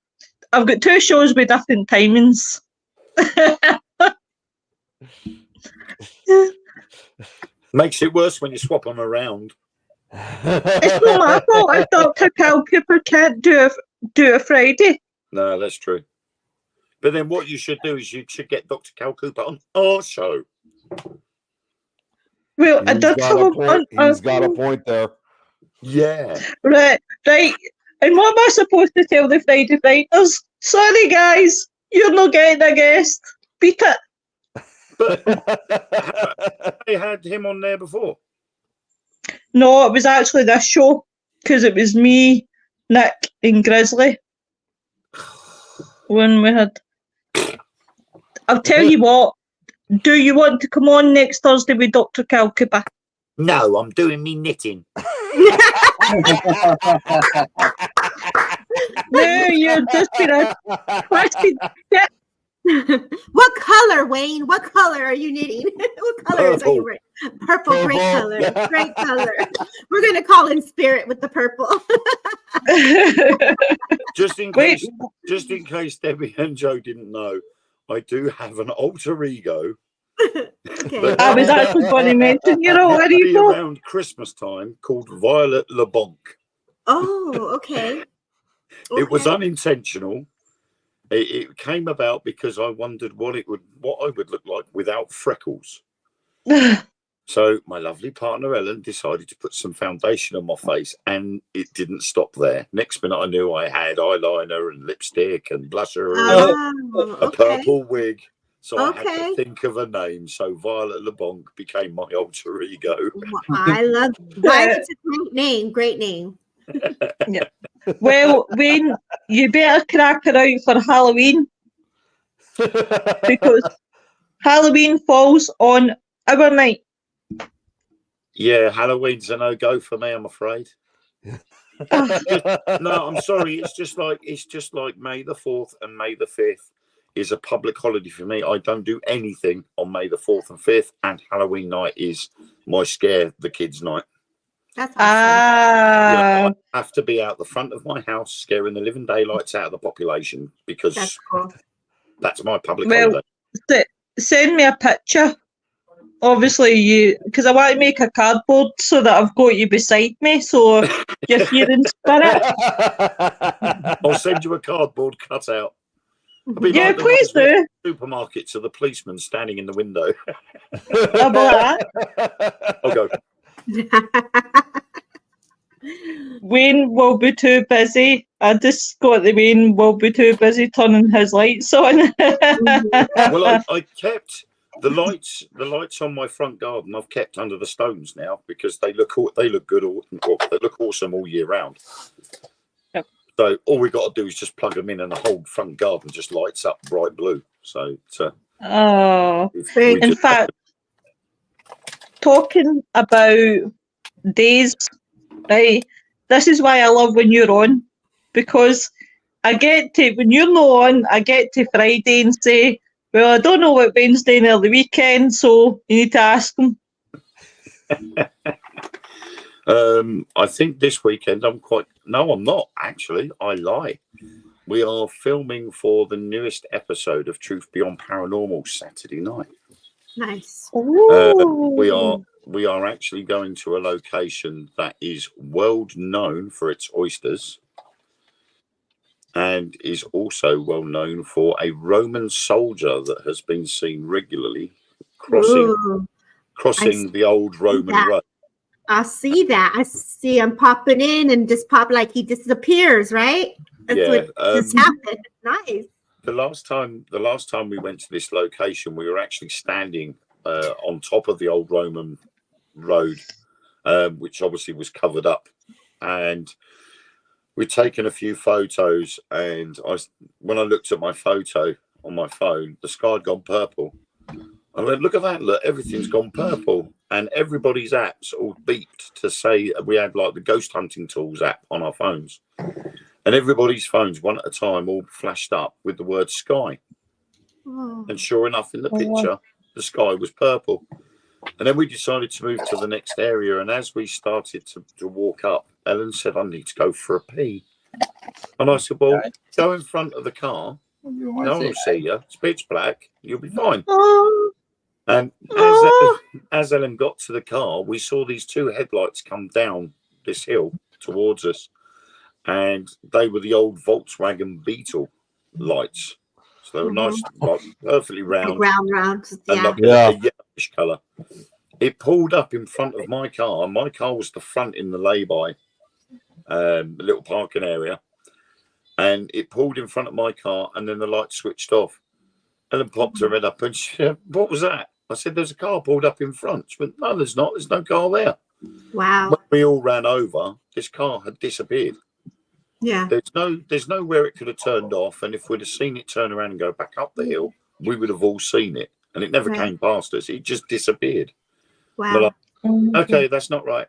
I've got 2 shows with different timings. Makes it worse when you swap them around. It's not my fault if Dr. Calcooper can't do a Friday. No, that's true. But then what you should do is you should get Dr. Calcooper on our show. Well, I did have a point. He's got a point there. Yeah. Right. And what am I supposed to tell the Friday fighters? Sorry, guys, you're not getting a guest. Beat it. But they had him on there before. No, it was actually this show because it was me, Nick, and Grizzly when we had. I'll tell you what. Do you want to come on next Thursday with Dr. Calcooper? No, I'm doing me knitting. No, you're just gonna twisted shit. What color, Wayne? What color are you knitting? What colors are you wearing? Purple, great color. Great color. We're gonna call in spirit with the purple. Just in case Debbie and Joe didn't know, I do have an alter ego. Okay. I was actually going to mention your alter ego around Christmas time called Violet LeBonc. Oh, okay. It was unintentional. It came about because I wondered what I would look like without freckles. So my lovely partner Ellen decided to put some foundation on my face, and it didn't stop there. Next minute I knew I had eyeliner and lipstick and blusher and a purple wig. So I had to think of a name. So Violet LeBonc became my alter ego. I love Violet's a great name. Great name. Yeah. Well, Wayne, you better crack her out for Halloween because Halloween falls on our night. Yeah, Halloween's a no-go for me, I'm afraid. No, I'm sorry. It's just like May the 4th and May the 5th is a public holiday for me. I don't do anything on May the 4th and 5th, and Halloween night is my scare the kids' night. That's awesome. I have to be out the front of my house scaring the living daylights out of the population because that's my public holiday. Send me a picture. Obviously, because I want to make a cardboard so that I've got you beside me, so you're here in spirit. I'll send you a cardboard cutout. Yeah, please do. Supermarket to the policeman standing in the window. How about that? I'll go. Wayne will be too busy. I just got the Wayne will be too busy turning his lights on. Well, I kept the lights on my front garden. I've kept under the stones now because they look good. They look awesome all year round. Yep. So all we got to do is just plug them in, and the whole front garden just lights up bright blue. So in fact, talking about days, right? This is why I love when you're on, because I get to, when you're not on, I get to Friday and say, well, I don't know what Wednesday nor the weekend, so you need to ask them. I think this weekend No, I'm not actually. I lie. We are filming for the newest episode of Truth Beyond Paranormal Saturday night. Nice. We are actually going to a location that is world known for its oysters, and is also well known for a Roman soldier that has been seen regularly crossing the old Roman road. I see that. I see him popping in and just pop like he disappears, right? That's what just happened. Nice. The last time we went to this location, we were actually standing on top of the old Roman road, which obviously was covered up, and we'd taken a few photos. And when I looked at my photo on my phone, the sky had gone purple. I went, look at that! Look, everything's gone purple, and everybody's apps all beeped to say we had like the ghost hunting tools app on our phones, and everybody's phones one at a time all flashed up with the word sky. And sure enough, in the picture, the sky was purple. And then we decided to move to the next area. And as we started to walk up, Ellen said, I need to go for a pee. And I said, well, go in front of the car. No one will see you. It's pitch black. You'll be fine. And as Ellen got to the car, we saw these two headlights come down this hill towards us. And they were the old Volkswagen Beetle lights. So they were nice, like perfectly round. Round. And like a yellowish colour. It pulled up in front of my car. My car was the front in the lay-by, the little parking area. And it pulled in front of my car, and then the light switched off. Ellen popped her head up and she said, what was that? I said, there's a car pulled up in front. She went, no, there's not. There's no car there. Wow. When we all ran over, this car had disappeared. Yeah. There's nowhere it could have turned off. And if we'd have seen it turn around and go back up the hill, we would have all seen it. And it never came past us. It just disappeared. Wow. Like, okay, that's not right.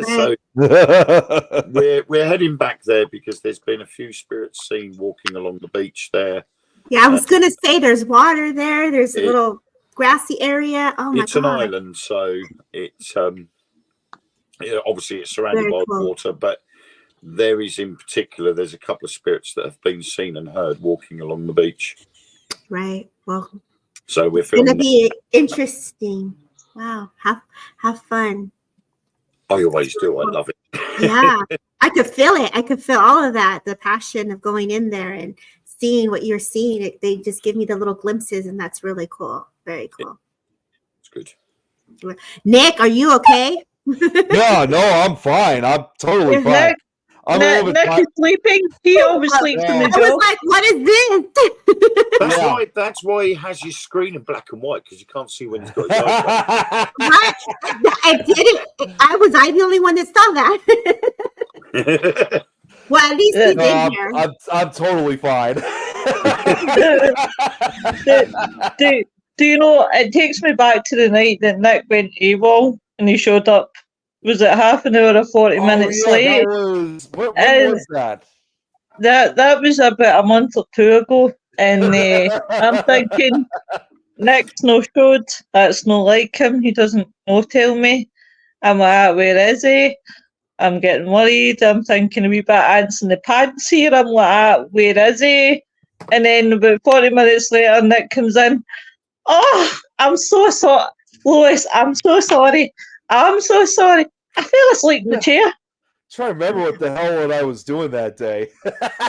So we're heading back there because there's been a few spirits seen walking along the beach there. Yeah, I was gonna say there's water there. There's a little grassy area. Oh my God. It's an island, so it's obviously it's surrounded by water, but there is in particular there's a couple of spirits that have been seen and heard walking along the beach. Right. Well, so we're filming. It's gonna be interesting. Wow. Have fun. I always do. I love it. Yeah. I could feel it. I could feel all of that, the passion of going in there and seeing what you're seeing. They just give me the little glimpses, and that's really cool. Very cool. It's good. Nick, are you okay? No, I'm fine. I'm totally fine. Nick is sleeping. He always sleeps in the I was like, what is this? That's why he has his screen in black and white, because you can't see when he's got his eyes on. What? I did it. Was I the only one that saw that? Well, at least he's in here. I'm totally fine. Do you know, it takes me back to the night that Nick went AWOL and he showed up. Was it half an hour or 40 minutes late? When was that? That was about a month or two ago. And I'm thinking, Nick's no showed. That's not like him. He doesn't tell me. I'm like, where is he? I'm getting worried. I'm thinking a wee bit ants in the pants here. I'm like, where is he? And then about 40 minutes later, Nick comes in. Oh, I'm so sorry. Lois, I'm so sorry. I'm so sorry. I fell asleep in the chair. Trying to remember what the hell I was doing that day.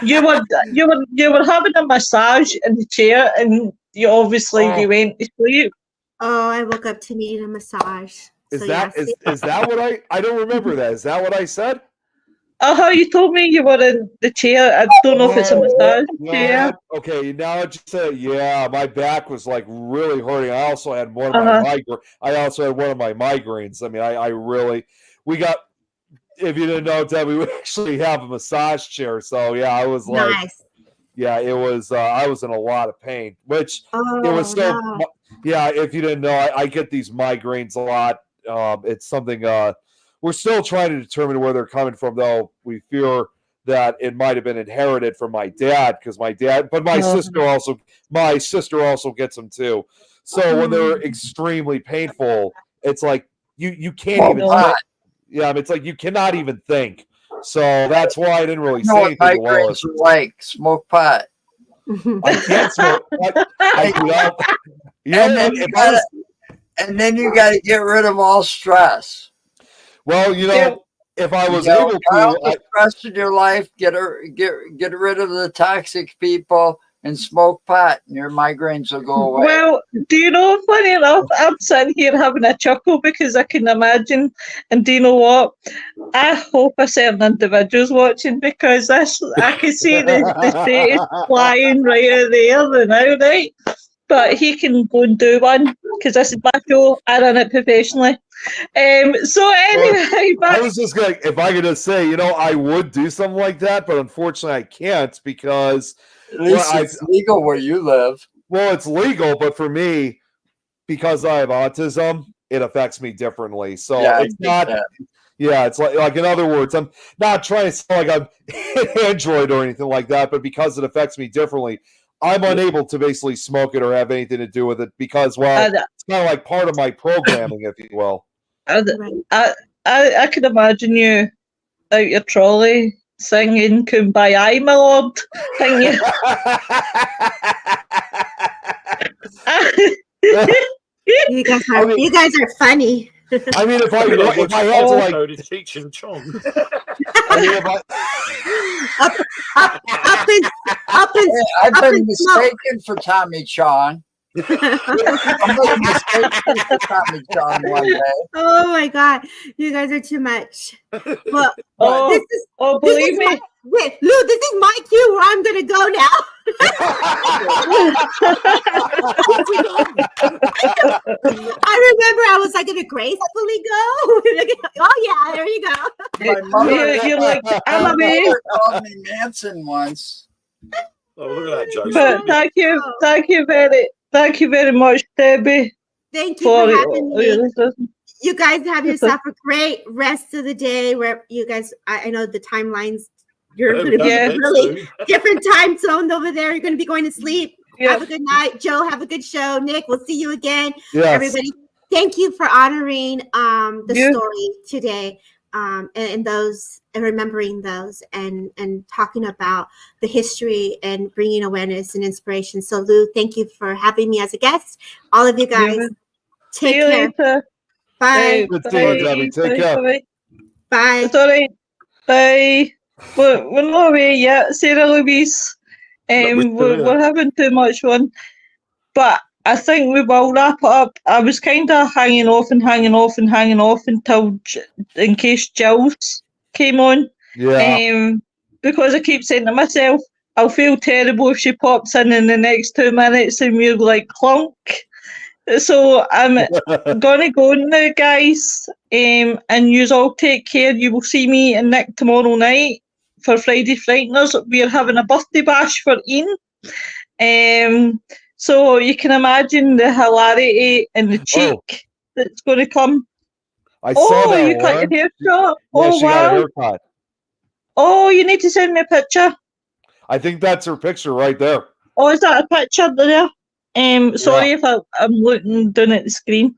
You were having a massage in the chair, and you went to sleep. Oh, I woke up to need a massage. Is that what I don't remember that. Is that what I said? How you told me you were in the chair. I don't know if it's a massage chair. Okay, now I just said, my back was like really hurting. I also had one of my migraines. I mean, we got, if you didn't know, Debbie, we actually have a massage chair. So I was like, nice. It was, I was in a lot of pain, which it was so, if you didn't know, I get these migraines a lot. It's something, we're still trying to determine where they're coming from, though. We fear that it might have been inherited from my dad, because my sister also gets them too. So when they're extremely painful, it's like you can't even Yeah, I mean, it's like you cannot even think. So that's why I didn't really You know say what anything to migraines Lois. are like? Smoke pot. I can't smoke. And then you got to get rid of all stress. Well, if I was got able all to, the stress in your life, get rid of the toxic people and smoke pot, and your migraines will go away. Well, do you know, funny enough, I'm sitting here having a chuckle because I can imagine, and do you know what? I hope a certain individual's watching because I can see the status flying right out there now, right? But he can go and do one because this is my show. I run it professionally. So anyway, I was just going if I could just say, I would do something like that, but unfortunately I can't because At least it's legal where you live. Well, it's legal, but for me, because I have autism, it affects me differently. So it's not. Yeah, it's like in other words, I'm not trying to sound like I'm an android or anything like that, but because it affects me differently, I'm unable to basically smoke it or have anything to do with it because, it's kind of like part of my programming, if you will. I can imagine you out your trolley singing "Kumbaya, my lord." You guys are funny. I mean, if I had to like Cheech and Chong. I've been mistaken for Tommy Chong. I'm making mistakes for Tommy Chong one day. Oh my God, you guys are too much. Well, believe me. Wait, Lou, this is my cue where I'm gonna go now. I remember I was like gonna gracefully go. Oh yeah, there you go. My mother, you're like, I'm a man. called me Manson once. Oh, look at that, Joe. But thank you very much, Debbie. Thank you for having me. You guys have yourself a great rest of the day. Where you guys, I know the timelines. You're going to be in a really different time zone over there. You're going to be going to sleep. Yep. Have a good night, Joe. Have a good show, Nick. We'll see you again. Yes. Everybody, thank you for honoring the story today, and those and remembering those, and talking about the history and bringing awareness and inspiration. So, Lou, thank you for having me as a guest. All of you guys, take care. Later. Bye. Good seeing you, Debbie. Take care. Bye. It's all right. Bye. We're not away yet, Sarah Louise. We're having too much fun. But I think we will wrap it up. I was kind of hanging off until in case Jill's came on. Yeah. Because I keep saying to myself, I'll feel terrible if she pops in the next 2 minutes and we're like clunk. So I'm gonna go now, guys. And you all take care. You will see me and Nick tomorrow night for Friday Frighteners. We're having a birthday bash for Ian. So you can imagine the hilarity and the cheek that's going to come. I saw that. You cut your hair short. Yeah, she got a haircut. Oh, you need to send me a picture. I think that's her picture right there. Oh, is that a picture there? Sorry if I'm looking down at the screen.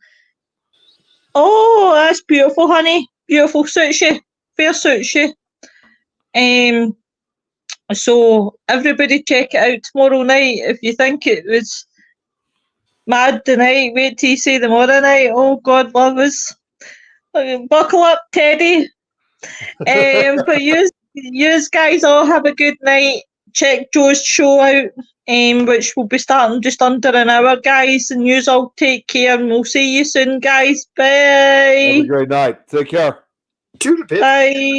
Oh, that's beautiful, honey. Beautiful, suits you. Fair suits you. So everybody check it out tomorrow night. If you think it was mad tonight, wait till you see tomorrow night. Oh, God love us. Buckle up, Teddy. But you guys all have a good night. Check Joe's show out, which will be starting just under an hour, guys. And you all take care, and we'll see you soon, guys. Bye. Have a great night. Take care. Bye.